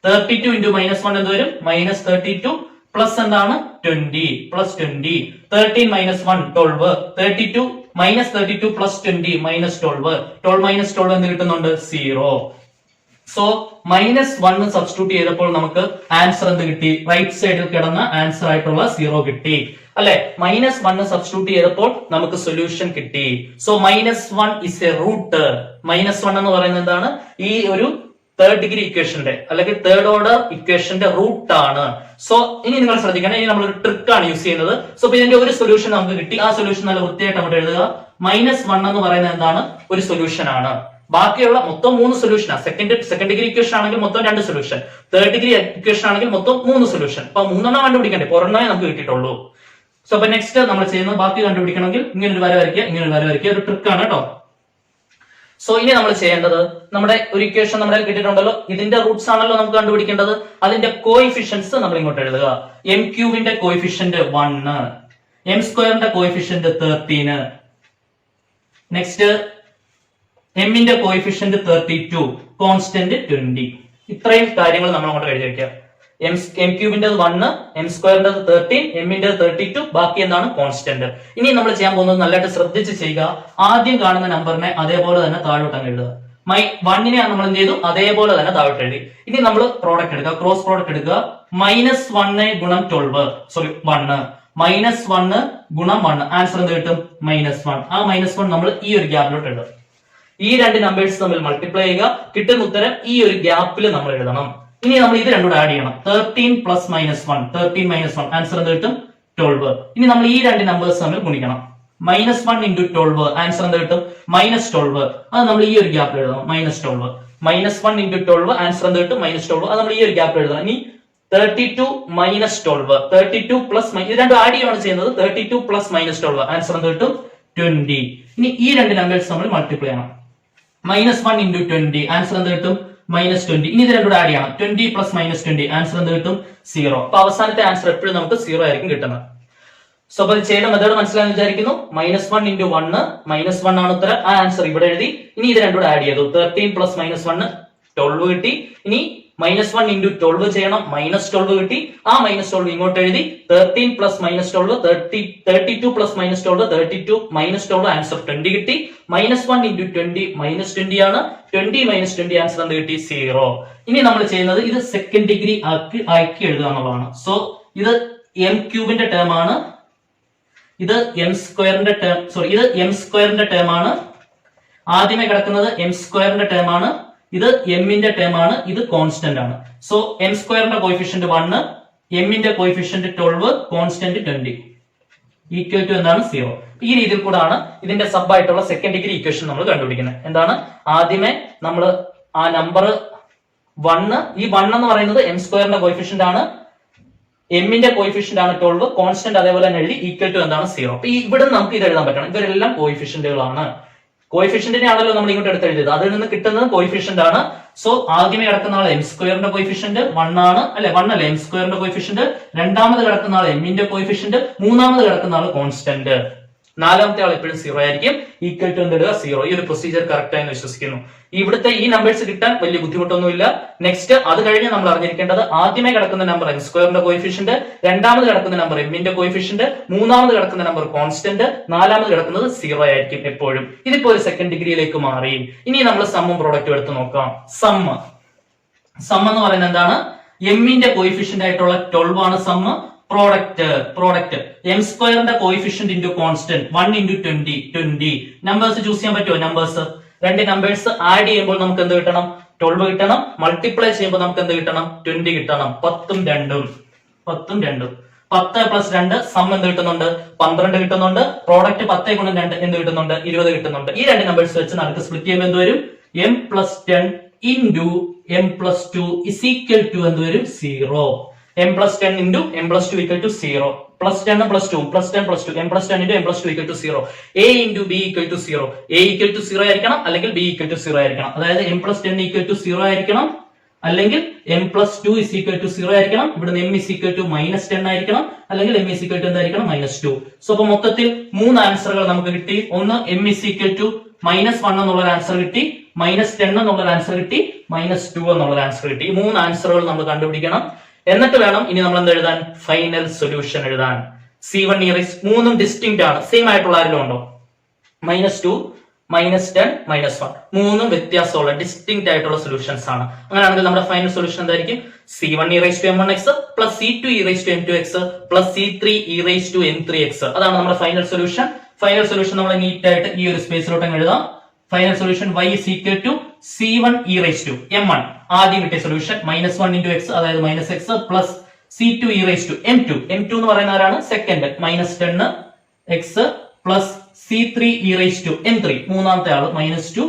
32 into -1 എന്ത് വരും, -32 plus എന്താണ്, 20 plus 20, 13 - 1 12, 32 -32 plus 20 -12, 12 - 12 എന്ത് കിട്ടുന്നുണ്ട്, 0. സോ -1 സബ്സ്റ്റിറ്റ്യൂട്ട് ചെയ്തപ്പോൾ നമുക്ക് ആൻസർ എന്ത് കിട്ടി, റൈറ്റ് സൈഡിൽ കിടന്ന ആൻസർ ആയിട്ടുള്ള 0 കിട്ടി അല്ലെ. -1 സബ്സ്റ്റിറ്റ്യൂട്ട് ചെയ്തപ്പോൾ നമുക്ക് സൊല്യൂഷൻ കിട്ടി. So -1 is A root. -1 എന്ന് പറയുന്നത് എന്താണ്, ഈ ഒരു തേർഡ് ഡിഗ്രി ഇക്വേഷന്റെ അല്ലെങ്കിൽ തേർഡ് ഓർഡർ ഇക്വേഷന്റെ റൂട്ട് ആണ്. സോ ഇനി നിങ്ങൾ ശ്രദ്ധിക്കണം, ഇനി നമ്മളൊരു ട്രിക്ക് ആണ് യൂസ് ചെയ്യുന്നത്. സോ ഇതിന്റെ ഒരു സൊല്യൂഷൻ നമുക്ക് കിട്ടി. ആ സൊല്യൂഷൻ നല്ല വൃത്തിയായിട്ട് അങ്ങോട്ട് എഴുതുക. -1 എന്ന് പറയുന്നത് എന്താണ്, ഒരു സൊല്യൂഷൻ ആണ്. ബാക്കിയുള്ള മൊത്തം 3 സൊല്യൂഷനാണ്. സെക്കൻഡ് ഡിഗ്രി ഇക്വേഷൻ ആണെങ്കിൽ മൊത്തം 2 സൊല്യൂഷൻ, തേർഡ് ഡിഗ്രി ഇക്വേഷൻ ആണെങ്കിൽ മൊത്തം 3 സൊല്യൂഷൻ. അപ്പൊ 3 കണ്ടുപിടിക്കണ്ടേ, ഒരെണ്ണമേ നമുക്ക് കിട്ടിയിട്ടുള്ളൂ. സോ അപ്പൊ നെക്സ്റ്റ് നമ്മൾ ചെയ്യുന്നത്, ബാക്കി കണ്ടുപിടിക്കണമെങ്കിൽ ഇങ്ങനെ ഒരു വര വരയ്ക്കുക, ഇങ്ങനെ ഒരു വര വരയ്ക്കുക. ഒരു ട്രിക്ക് ആണ് കേട്ടോ. സോ ഇനി നമ്മൾ ചെയ്യേണ്ടത്, നമ്മുടെ ഒരു ഇക്വേഷൻ നമ്മുടെ കിട്ടിയിട്ടുണ്ടല്ലോ, ഇതിന്റെ റൂട്ട്സ് ആണല്ലോ നമുക്ക് കണ്ടുപിടിക്കേണ്ടത്. അതിന്റെ കോഎഫിഷ്യൻസ് നമ്മൾ ഇങ്ങോട്ട് എഴുതുക. m³ coefficient 1, m² coefficient 13, next m coefficient 32, constant 20. ഇത്രയും കാര്യങ്ങൾ നമ്മൾ അങ്ങോട്ട് എഴുതി വെക്കുക. m³ 1, m² 13, m 32, ബാക്കി എന്താണ്, കോൺസ്റ്റന്റ്. ഇനി നമ്മൾ ചെയ്യാൻ പോകുന്നത് നല്ലതായിട്ട് ശ്രദ്ധിച്ച് ചെയ്യുക. ആദ്യം കാണുന്ന നമ്പറിനെ അതേപോലെ തന്നെ താഴോട്ട് അങ്ങ് എഴുതുക. 1നെ നമ്മൾ എന്ത് ചെയ്തു, അതേപോലെ തന്നെ താഴോട്ട് എഴുതി. ഇനി നമ്മൾ പ്രോഡക്റ്റ് എടുക്കുക, ക്രോസ് പ്രോഡക്റ്റ് എടുക്കുക. -1 ഗുണം 12, സോറി 1, -1 ഗുണം 1, ആൻസർ എന്ത് കിട്ടും, -1. ആ -1 നമ്മൾ ഈ ഒരു ഗ്യാപ്പിലോട്ട് എഴുതുക. ഈ രണ്ട് നമ്പേഴ്സ് തമ്മിൽ മൾട്ടിപ്ലൈ ചെയ്യുക, കിട്ടുന്ന ഉത്തരം ഈ ഒരു ഗ്യാപ്പിൽ നമ്മൾ എഴുതണം. ഇനി നമ്മൾ ഇത് രണ്ടും ആഡ് ചെയ്യണം. 13 + -1, 13 - 1, ആൻസർ എന്ത് കിട്ടും, 12. ഇനി നമ്മൾ ഈ രണ്ട് നമ്പേഴ്സ് തമ്മിൽ ഗുണിക്കണം. -1 × 12, ആൻസർ എന്ത് കിട്ടും, -12. അത് നമ്മൾ ഈ ഒരു ഗ്യാപ്പിൽ എഴുതണം, -12. -1 × 12, ആൻസർ എന്ത് കിട്ടും, -12. അത് നമ്മൾ ഈ ഒരു ഗ്യാപ്പിൽ എഴുതണം. ഇനി 32 - 12, 32 പ്ലസ് ഇത് രണ്ടും ആഡ് ചെയ്യുകയാണ് ചെയ്യുന്നത്. 32 + -12, ആൻസർ എന്ത് കിട്ടും, 20. ഇനി ഈ രണ്ട് നമ്പേഴ്സ് നമ്മൾ മൾട്ടിപ്ലൈ ചെയ്യണം. -1 × 20, ആൻസർ എന്ത് കിട്ടും, -20. ഇനി ഇത് രണ്ടും ആഡ് ചെയ്യണം. 20 + -20, ആൻസർ എന്ത് കിട്ടും, 0. അപ്പൊ അവസാനത്തെ ആൻസർ എപ്പോഴും നമുക്ക് 0 ആയിരിക്കും കിട്ടുന്നത്. സോ അപ്പൊ ചെയ്യുന്ന മെത്തേഡ് മനസ്സിലായെന്ന് വിചാരിക്കുന്നു. -1 × 1, -1 ആണ് ഉത്തരം. ആ ആൻസർ ഇവിടെ എഴുതി. ഇനി ഇത് രണ്ടും ആഡ് ചെയ്തു. 13 + -1 12 കിട്ടി. ഇനി -1 × 12 ചെയ്യണം, -12 കിട്ടി. ആ -12 ഇങ്ങോട്ട് എഴുതി. 13 + -12 32 + -12 32 -12, ആൻസർ 20 കിട്ടി. -1 × 20 -20 ആണ്. 20 - 20, ആൻസർ എന്ത് കിട്ടി, 0. ഇനി നമ്മൾ ചെയ്യുന്നത് ഇത് സെക്കൻഡ് ഡിഗ്രി ആക്കി എഴുതുക എന്നുള്ളതാണ്. സോ ഇത് m³ ടേം ആണ്, ഇത് m² ടേം, സോറി ഇത് m² ടേം ആണ്. ആദ്യമേ കിടക്കുന്നത് m² ടേം ആണ്, ഇത് m ടേം ആണ്, ഇത് കോൺസ്റ്റന്റ് ആണ്. So m² coefficient 1, m coefficient 12, constant 20. Equal to എന്താണ് 0. ഈ രീതിയിൽ കൂടാണ് ഇതിന്റെ സബ് ആയിട്ടുള്ള സെക്കൻഡ് ഡിഗ്രി ഇക്വേഷൻ നമ്മൾ കണ്ടുപിടിക്കുന്നത്. എന്താണ്? ആദ്യമേ നമ്മൾ ആ നമ്പർ 1, ഈ 1 എന്ന് പറയുന്നത് എം സ്ക്വയറിന്റെ കോയിഫിഷ്യന്റ് ആണ്, എമ്മിന്റെ കോയിഫിഷ്യന്റ് ആണ് 12, കോൺസ്റ്റന്റ് അതേപോലെ തന്നെ എഴുതി ഈക്വൽ ടു എന്താണ് 0. അപ്പൊ ഇവിടെ നമുക്ക് ഇത് എഴുതാൻ പറ്റണം. ഇവരെല്ലാം കോയിഫിഷ്യന്റുകളാണ്. കോയിഫിഷ്യന്റിനെ ആണല്ലോ നമ്മൾ ഇങ്ങോട്ട് എടുത്ത് എഴുതിയത്, അതിൽ നിന്ന് കിട്ടുന്നത് കോയിഫിഷ്യന്റ് ആണ്. സോ ആദ്യമേ കിടക്കുന്ന ആൾ എം സ്ക്വയറിന്റെ കോയിഫിഷ്യന്റ് 1 ആണ്, അല്ലെ 1 അല്ലെ എം സ്ക്വയറിന്റെ കോയിഫിഷ്യന്റ്, രണ്ടാമത് കിടക്കുന്ന ആൾ എമ്മിന്റെ കോയിഫിഷ്യന്റ്, മൂന്നാമത് കിടക്കുന്ന ആൾ കോൺസ്റ്റന്റ്, നാലാമത്തെ ആൾ എപ്പോഴും 0 ആയിരിക്കും. ഈക്വൽ ടു എന്തിടുക 0. ഈ ഒരു പ്രൊസീജിയർ കറക്റ്റ് ആയെന്ന് വിശ്വസിക്കുന്നു. ഇവിടുത്തെ ഈ നമ്പേഴ്സ് കിട്ടാൻ വലിയ ബുദ്ധിമുട്ടൊന്നുമില്ല. നെക്സ്റ്റ് അത് കഴിഞ്ഞ് നമ്മൾ അറിഞ്ഞിരിക്കേണ്ടത് ആദ്യമേ കിടക്കുന്ന നമ്പർ എം സ്ക്വയറിന്റെ കോയിഫിഷ്യന്റ്, രണ്ടാമത് കിടക്കുന്ന നമ്പർ എമ്മിന്റെ കോയിഫിഷ്യന്റ്, മൂന്നാമത് കിടക്കുന്ന നമ്പർ കോൺസ്റ്റന്റ്, നാലാമത് കിടക്കുന്നത് 0 ആയിരിക്കും എപ്പോഴും. ഇതിപ്പോ ഒരു സെക്കൻഡ് ഡിഗ്രിയിലേക്ക് മാറി. ഇനി നമ്മൾ സമ്മും പ്രോഡക്റ്റും എടുത്ത് നോക്കാം. സം എന്ന് പറയുന്നത് എന്താണ്? എമ്മിന്റെ കോയിഫിഷ്യന്റ് ആയിട്ടുള്ള 12 ആണ് സം. പ്രോഡക്റ്റ് എം സ്ക്വയറിന്റെ coefficient into constant 1 into 20. Numbers choose ചെയ്യാൻ പറ്റുമോ? നമ്പേഴ്സ് രണ്ട് നമ്പേഴ്സ് ആഡ് ചെയ്യുമ്പോൾ നമുക്ക് എന്ത് കിട്ടണം? 12 കിട്ടണം. മൾട്ടിപ്ലൈ ചെയ്യുമ്പോൾ നമുക്ക് എന്ത് കിട്ടണം? 20 കിട്ടണം. 10ഉം 2ഉം 10 പ്ലസ് 2 സം എന്ത് കിട്ടുന്നുണ്ട്? 12 കിട്ടുന്നുണ്ട്. പ്രോഡക്റ്റ് 10 ഗുണം 2 എന്ത് കിട്ടുന്നുണ്ട്? 20 കിട്ടുന്നുണ്ട്. ഈ രണ്ട് നമ്പേഴ്സ് വെച്ച് നമുക്ക് സ്പ്ലിറ്റ് ചെയ്യുമ്പോൾ എന്ത് വരും? m plus 10 into m plus 2 is equal to എന്ത് വരും? 0. m plus 10 into m plus 2 equal to 0. Plus 10 plus 2 plus 10 plus 2 m plus 10 into m plus 2 equal to 0. a into b equal to 0. a equal to 0 ആയിരിക്കണം, അല്ലെങ്കിൽ b equal to 0 ആയിരിക്കണം. അതായത് m plus 10 equal to 0 ആയിരിക്കണം, അല്ലെങ്കിൽ m plus 2 is equal to 0 ആയിരിക്കണം. ഇവിടുന്ന് m is equal to minus 10 ആയിരിക്കണം, അല്ലെങ്കിൽ m is equal to എന്തായിരിക്കണം? -2. സോ അപ്പൊ മൊത്തത്തിൽ 3 ആൻസറുകൾ നമുക്ക് കിട്ടി. ഒന്ന് m is equal to -1 എന്നുള്ള ആൻസർ കിട്ടി, -10 എന്നുള്ള ആൻസർ കിട്ടി, -2 എന്നുള്ള ആൻസർ കിട്ടി. ഈ 3 ആൻസറുകൾ നമ്മൾ കണ്ടുപിടിക്കണം. എന്നിട്ട് വേണം ഇനി നമ്മൾ എന്ത് എഴുതാൻ? ഫൈനൽ സൊല്യൂഷൻ എഴുതാൻ. C1 മൂന്നും ഡിസ്റ്റിങ്ക്റ്റ് ആണ്. സെയിം ആയിട്ടുള്ള ആരെങ്കിലും ഉണ്ടോ? -2, -10, -1 മൂന്നും വ്യത്യാസമുള്ള ഡിസ്റ്റിങ്ക്റ്റ് ആയിട്ടുള്ള സൊല്യൂഷൻസ് ആണ്. അങ്ങനെയാണെങ്കിൽ നമ്മുടെ ഫൈനൽ സൊല്യൂഷൻ എന്തായിരിക്കും? C1 e⁻m1x plus C2 e⁻m2x plus C3 e⁻m3x. അതാണ് നമ്മുടെ ഫൈനൽ സൊല്യൂഷൻ. ഫൈനൽ സൊല്യൂഷൻ നമ്മൾ നീറ്റ് ആയിട്ട് ഈ ഒരു സ്പേസിലോട്ട് എഴുതാം. Final solution y is equal to C1 e⁻m1. ആദ്യം കിട്ടിയ സൊല്യൂഷൻ -1 into x, അതായത് -x plus C2 e⁻m2. m2 എന്ന് പറയുന്ന ആരാണ്? Second. -10 x plus C3 e⁻m3. മൂന്നാമത്തെ ആള് -2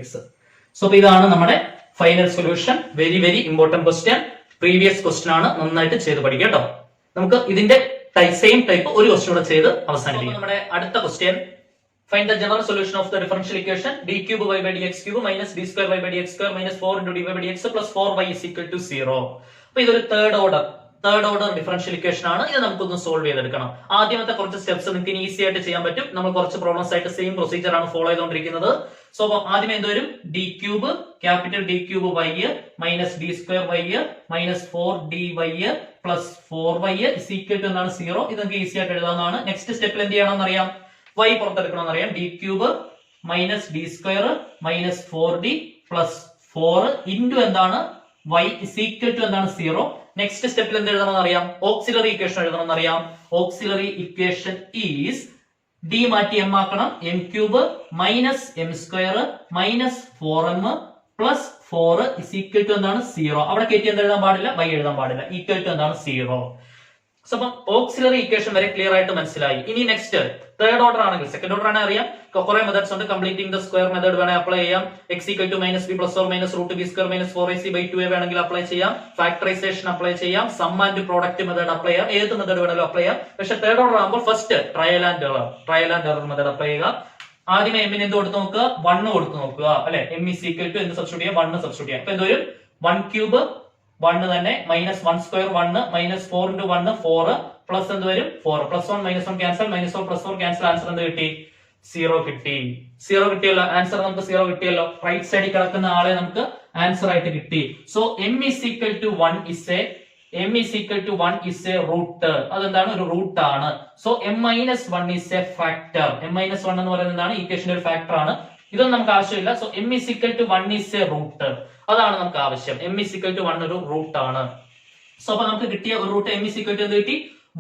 x. സോ ഇതാണ് നമ്മുടെ final solution. Very very important question. Previous question ആണ്. നന്നായിട്ട് ചെയ്ത് പഠിക്കുക കേട്ടോ. നമുക്ക് ഇതിന്റെ സെയിം ടൈപ്പ് ഒരു ക്വസ്റ്റ്യൻ കൂടെ ചെയ്ത് അവസാനിപ്പിക്കാം. നമ്മുടെ അടുത്ത question, find the general solution of the differential equation d cube y by dx cube minus d square y by dx square minus 4 into dy by dx plus 4y is equal to 0. അപ്പൊ ഇതൊരു third order differential equation ആണ്. ഇത് നമുക്കൊന്ന് solve ചെയ്തെടുക്കണം. ആദ്യമത്തെ കുറച്ച് steps നിങ്ങൾക്ക് ഇനി easy ആയിട്ട് ചെയ്യാൻ പറ്റും. നമ്മൾ കുറച്ച് പ്രോബ്ലംസ് ആയിട്ട് സെയിം പ്രൊസീജിയർ ആണ് ഫോളോ ചെയ്തുകൊണ്ടിരിക്കുന്നത്. സോ ആദ്യം എന്ത് വരും? d cube capital d cube y minus d square y minus 4dy plus 4y is equal to എന്താണ്? 0. ഇത് നമുക്ക് ഈസി ആയിട്ട് എഴുതാവുന്നതാണ്. നെക്സ്റ്റ് സ്റ്റെപ്പിൽ എന്ത് ചെയ്യണമെന്ന് അറിയാം? y പുറത്തെടുക്കണമെന്ന് അറിയാം. d cube minus d square minus 4d plus 4 into എന്താണ്? y ഇസ് ഈക്വൽ ടു എന്താണ്? 0. നെക്സ്റ്റ് സ്റ്റെപ്പിൽ എന്ത് എഴുതണമെന്ന് അറിയാം? ഓക്സിലറി ഇക്വേഷൻ എഴുതണമെന്ന് അറിയാം. ഓക്സിലറി ഇക്വേഷൻ ഈസ് d മാറ്റി m ആക്കണം. m cube minus m square minus 4m plus 4 is equal to എന്താണ്? 0. അവിടെ കയറ്റി എന്ത് എഴുതാൻ പാടില്ല? y എഴുതാൻ പാടില്ല. ഈക്വൽ ടു എന്താണ്? 0. സോ അപ്പം ഓക്സിലറി ഇക്വേഷൻ വരെ ക്ലിയർ ആയിട്ട് മനസ്സിലായി. ഇനി നെക്സ്റ്റ് തേർഡ് ഓർഡർ ആണെങ്കിൽ, സെക്കൻഡ് ഓർഡർ ആണെങ്കിൽ അറിയാം കുറെ മെത്തേഡ്സ് ഉണ്ട്. കംപ്ലീറ്റിംഗ് ദ സ്ക്വയർ മെത്തേഡ് വേണേ അപ്ലൈ ചെയ്യാം. x equal to -b plus or minus √b square minus 4ac/2a വേണമെങ്കിൽ അപ്ലൈ ചെയ്യാം. ഫാക്ടറൈസേഷൻ അപ്ലൈ ചെയ്യാം. Sum and product method apply ചെയ്യാം. ഏത് മെത്തേഡ് വേണമെങ്കിലും അപ്ലൈ ചെയ്യാം. പക്ഷെ തേർഡ് ഓർഡർ ആകുമ്പോൾ first trial and error method apply ചെയ്യുക. ആദ്യമേ എമ്മിന് എന്ത് കൊടുത്ത് നോക്കുക? 1 കൊടുത്ത് നോക്കുക, അല്ലെ? m is equal to എന്ത് സബ്സ്റ്റിറ്റ്യൂട്ട് ചെയ്യാം? 1 സബ്സ്റ്റിറ്റ്യൂട്ട് ചെയ്യാം. അപ്പൊ എന്തൊരു 1 ക്യൂബ് 1 തന്നെ minus 1 square 1 minus 4 into 1 4 plus എന്ത് വരും? 4 plus 1 minus 1 cancel, minus 4 plus 4 cancel. Answer എന്ത് കിട്ടി? 0 കിട്ടി. 0 കിട്ടിയല്ലോ. ആൻസർ നമുക്ക് 0 കിട്ടിയല്ലോ. റൈറ്റ് സൈഡിൽ കിടക്കുന്ന ആളെ നമുക്ക് ആൻസർ ആയിട്ട് കിട്ടി. So m is equal to 1 is a root. അതെന്താണ്? ഒരു റൂട്ട് ആണ്. So m minus 1 is a factor. m minus 1 എന്ന് പറയുന്നത് എന്താണ്? ഈക്വേഷന്റെ ഒരു ഫാക്ടർ ആണ്. ഇതൊന്നും നമുക്ക് ആവശ്യമില്ല. So m is equal to 1 is a root. അതാണ് നമുക്ക് ആവശ്യം. m is equal to 1 ഒരു റൂട്ട് ആണ്. സോ അപ്പൊ നമുക്ക് കിട്ടിയ ഒരു root m is equal to എന്ത് കിട്ടി?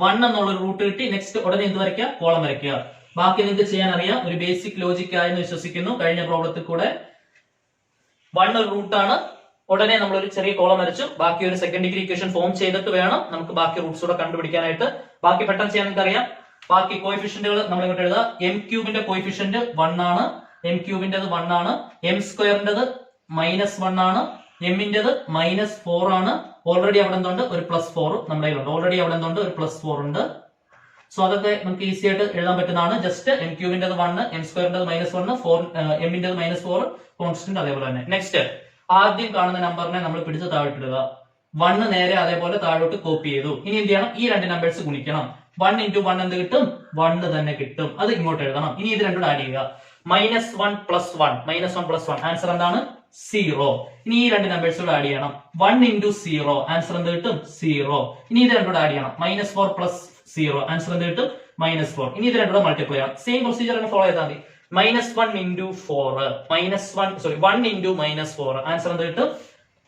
1 എന്നുള്ള റൂട്ട് കിട്ടി. നെക്സ്റ്റ് ഉടനെ എന്ത് വരയ്ക്കുക? കോളം വരയ്ക്കുക. ബാക്കി നിങ്ങൾക്ക് ചെയ്യാൻ അറിയാം. ഒരു ബേസിക് ലോജിക് ആയെന്ന് വിശ്വസിക്കുന്നു. കഴിഞ്ഞ പ്രോബ്ലത്തിൽ കൂടെ 1 ഒരു റൂട്ട് ആണ്. ഉടനെ നമ്മൾ ഒരു ചെറിയ കോളം വരച്ചു. ബാക്കി ഒരു സെക്കൻഡ് ഡിഗ്രി ഇക്വേഷൻ ഫോം ചെയ്തിട്ട് വേണം നമുക്ക് ബാക്കി റൂട്ട്സ് കൂടെ കണ്ടുപിടിക്കാനായിട്ട്. ബാക്കി പെട്ടെന്ന് ചെയ്യാൻ നിങ്ങൾക്ക് അറിയാം. ബാക്കി കോയിഫിഷ്യന്റുകൾ നമ്മൾ ഇങ്ങോട്ട് എഴുതാം. എം ക്യൂബിന്റെ കോയിഫിഷ്യന്റ് 1 ആണ്, എം ക്യൂബിന്റേത് 1 ആണ്, എം സ്ക്വയറിന്റേത് -1 ആണ്, എമ്മിന്റേത് -4 ആണ്. ഓൾറെഡി അവിടെ എന്തുണ്ട്, ഒരു +4 നമ്മുടെ കയ്യിലുണ്ട്. ഓൾറെഡി അവിടെ എന്തുണ്ട്, ഒരു +4 ഉണ്ട്. സോ അതൊക്കെ നമുക്ക് ഈസി ആയിട്ട് എഴുതാൻ പറ്റുന്നതാണ്. ജസ്റ്റ് എം ക്യൂബിന്റേത് 1, എം സ്ക്വയറിന്റേത് -1, എമ്മിന്റേത് -4, കോൺസ്റ്റന്റ് അതേപോലെ തന്നെ. നെക്സ്റ്റ് ആദ്യം കാണുന്ന നമ്പറിനെ നമ്മൾ പിടിച്ച് താഴോട്ടിടുക. 1 നേരെ അതേപോലെ താഴോട്ട് കോപ്പി ചെയ്തു. ഇനി എന്ത് ചെയ്യണം, ഈ രണ്ട് നമ്പേഴ്സ് ഗുണിക്കണം. 1 × 1 എന്ത് കിട്ടും, 1 തന്നെ കിട്ടും. അത് ഇങ്ങോട്ട് എഴുതണം. ഇനി ഇത് രണ്ടും ആഡ് ചെയ്യുക. -1 + 1, ആൻസർ എന്താണ്, 0. ഇനി ഈ രണ്ട് നമ്പേഴ്സ് കൂടെ ആഡ് ചെയ്യണം. 1 × 0, ആൻസർ എന്ത് കിട്ടും, 0. ഇനി ഇത് രണ്ടും ആഡ് ചെയ്യണം. -4 + 0, ആൻസർ എന്ത് കിട്ടും, -4. ഇനി ഇത് രണ്ടും മൾട്ടിപ്ലൈ ചെയ്യാം. സെയിം പ്രൊസീജിയർ തന്നെ ഫോളോ ചെയ്താൽ മതി. -1 × 4, 1 × -4, ആൻസർ എന്ത് കിട്ടും,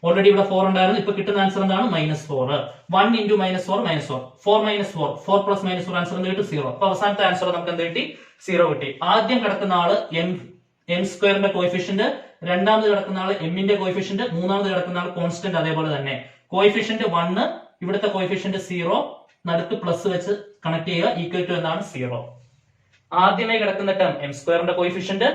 ഓൾറെഡി ഇവിടെ 4 ഉണ്ടായിരുന്നു. ഇപ്പൊ കിട്ടുന്ന ആൻസർ എന്താണ്, -4. 1 × -4, -4, 4 - 4, 4 + -4, ആൻസർ എന്ത് കിട്ടും, 0. അപ്പൊ അവസാനത്തെ ആൻസർ നമുക്ക് എന്ത് കിട്ടി, 0 കിട്ടി. ആദ്യം കിടക്കുന്ന ആള് എം സ്ക്വയറിന്റെ കോയിഫിഷ്യന്റ്, രണ്ടാമത് കിടക്കുന്ന ആള് എമ്മിന്റെ കോയിഫിഷ്യന്റ്, മൂന്നാമത് കിടക്കുന്ന ആൾ കോൺസ്റ്റന്റ് അതേപോലെ തന്നെ. കോയിഫിഷ്യന്റ് 1, ഇവിടുത്തെ കോയിഫിഷ്യന്റ് 0, നടുക്ക് പ്ലസ് വെച്ച് കണക്ട് ചെയ്യുക, ഈക്വൽ ടു എന്താണ്, 0. ആദ്യമായി കിടക്കുന്ന ടേം എം സ്ക്വയറിന്റെ കോയിഫിഷ്യന്റ്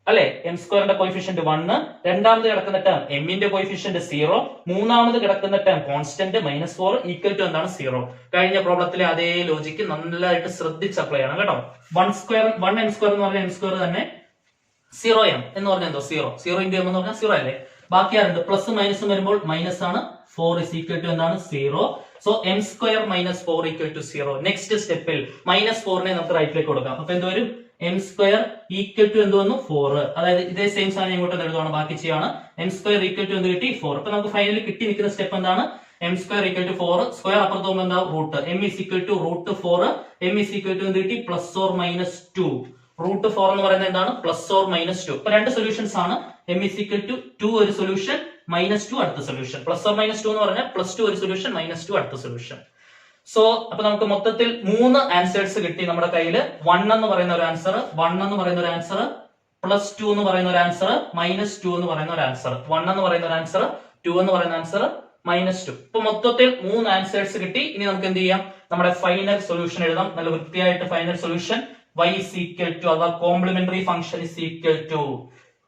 അല്ലെ, എം സ്ക്വയറിന്റെ കോയിഫിഷ്യന്റ് 1, രണ്ടാമത് കിടക്കുന്ന ടേം എമ്മിന്റെ കോയിഫിഷ്യന്റ് 0, മൂന്നാമത് കിടക്കുന്ന ടേം കോൺസ്റ്റന്റ് -4, ഈക്വൽ ടു എന്താണ്, 0. കഴിഞ്ഞ പ്രോബ്ലത്തിലെ അതേ ലോജിക്ക് നല്ലതായിട്ട് ശ്രദ്ധിച്ച് അപ്ലൈ ചെയ്യണം കേട്ടോ. 1 എം സ്ക്വയർ എന്ന് പറഞ്ഞാൽ എം സ്ക്വയർ തന്നെ, 0m എന്ന് പറഞ്ഞാൽ എന്തോ 0 × m എന്ന് പറഞ്ഞാൽ 0 അല്ലേ. ബാക്കി ആരുണ്ട്, പ്ലസ് മൈനസും വരുമ്പോൾ മൈനസ് ആണ്. 4 is equal to എന്താണ്, 0. So m² - 4 = 0. നെക്സ്റ്റ് സ്റ്റെപ്പിൽ -4നെ നമുക്ക് റൈറ്റിലേക്ക് കൊടുക്കാം. അപ്പൊ എന്ത് വരും, m² = എന്ത് വന്നു, 4. അതായത് ഇതേ സെയിം സാധനം ഇങ്ങോട്ട് എഴുതുവാണ്, ബാക്കി ചെയ്യാണ്. m² = എന്ത് കിട്ടി, 4. അപ്പൊ നമുക്ക് ഫൈനലി കിട്ടി നിൽക്കുന്ന സ്റ്റെപ്പ് എന്താണ്, m² = 4, സ്ക്വയർ അപ്പുറത്ത് പോകുമ്പോൾ എന്താ, റൂട്ട്. m = √4, m = എന്ത് കിട്ടി, +or-2. √4 എന്ന് പറയുന്നത് എന്താണ്, +or-2. ഇപ്പൊ രണ്ട് സൊല്യൂഷൻസ് ആണ്. m = 2 ഒരു സൊല്യൂഷൻ, -2 അടുത്ത സൊല്യൂഷൻ. +or-2 എന്ന് പറഞ്ഞാൽ +2 ഒരു സൊല്യൂഷൻ, -2 അടുത്ത സൊല്യൂഷൻ. സോ അപ്പൊ നമുക്ക് മൊത്തത്തിൽ 3 ആൻസേഴ്സ് കിട്ടി നമ്മുടെ കയ്യിൽ. 1 എന്ന് പറയുന്ന ഒരു ആൻസർ, 1 എന്ന് പറയുന്ന ഒരു ആൻസർ, +2 എന്ന് പറയുന്ന ഒരു ആൻസർ, -2 എന്ന് പറയുന്ന ഒരു ആൻസർ. 1 എന്ന് പറയുന്ന ഒരു ആൻസർ, 2 എന്ന് പറയുന്ന ആൻസർ, -2. ഇപ്പൊ മൊത്തത്തിൽ 3 ആൻസേഴ്സ് കിട്ടി. ഇനി നമുക്ക് എന്ത് ചെയ്യാം, നമ്മുടെ ഫൈനൽ സൊല്യൂഷൻ എഴുതാം. നല്ല വൃത്തിയായിട്ട് ഫൈനൽ സൊല്യൂഷൻ y = അഥവാ കോംപ്ലിമെന്ററി ഫംഗ്ഷൻ =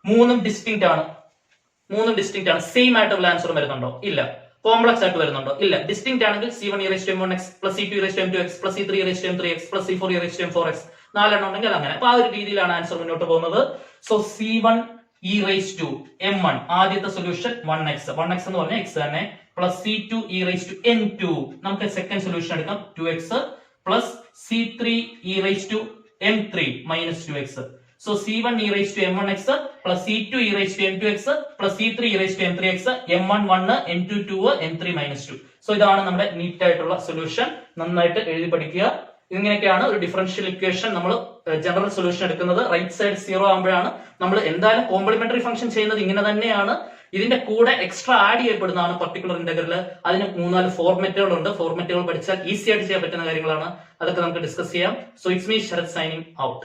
മൂന്നും ഡിസ്റ്റിങ്ക്റ്റ് ആണ്. സെയിം ആയിട്ടുള്ള ആൻസർ വരുന്നുണ്ടോ, ഇല്ല. കോംപ്ലക്സ് ആയിട്ട് വരുന്നുണ്ടോ, ഇല്ല. ഡിസ്റ്റിങ്ക്റ്റ് ആണെങ്കിൽ c1e⁻m1x + c2e⁻m2x + c3e⁻m3x + c4e⁻m4x 4 എണ്ണം ഉണ്ടെങ്കിൽ അങ്ങനെ. അപ്പൊ ആ ഒരു രീതിയിലാണ് ആൻസർ മുന്നോട്ട് പോകുന്നത്. സോ c1e⁻m1 ആദ്യത്തെ സൊല്യൂഷൻ 1x എന്ന് പറഞ്ഞാൽ x തന്നെ, പ്ലസ് c2e⁻n2 നമുക്ക് സെക്കൻഡ് സൊല്യൂഷൻ എടുക്കാം 2x plus c3e⁻m3 -2x. So c1e⁻m1x plus c2e⁻m2x plus c3e⁻m3x m1 1 m2 2 m3 -2. So ഇതാണ് നമ്മുടെ നീറ്റ് ആയിട്ടുള്ള സൊല്യൂഷൻ. നന്നായിട്ട് എഴുതി പഠിക്കുക. ഇങ്ങനെയൊക്കെയാണ് ഒരു ഡിഫറൻഷ്യൽ ഇക്വേഷൻ നമ്മൾ ജനറൽ സൊല്യൂഷൻ എടുക്കുന്നത്. റൈറ്റ് സൈഡ് 0 ആകുമ്പോഴാണ് നമ്മൾ എന്തായാലും കോംപ്ലിമെന്ററി ഫംഗ്ഷൻ ചെയ്യുന്നത്. ഇങ്ങനെ തന്നെയാണ്. ഇതിന്റെ കൂടെ എക്സ്ട്രാ ആഡ് ചെയ്യപ്പെടുന്നതാണ് പർട്ടിക്കുലർ ഇന്റഗ്രൽ. അതിന് 3-4 ഫോർമാറ്റുകളുണ്ട്. ഫോർമാറ്റുകൾ പഠിച്ചാൽ ഈസി ആയിട്ട് ചെയ്യാൻ പറ്റുന്ന കാര്യങ്ങളാണ്. അതൊക്കെ നമുക്ക് ഡിസ്കസ് ചെയ്യാം. So it's me Sharath signing out.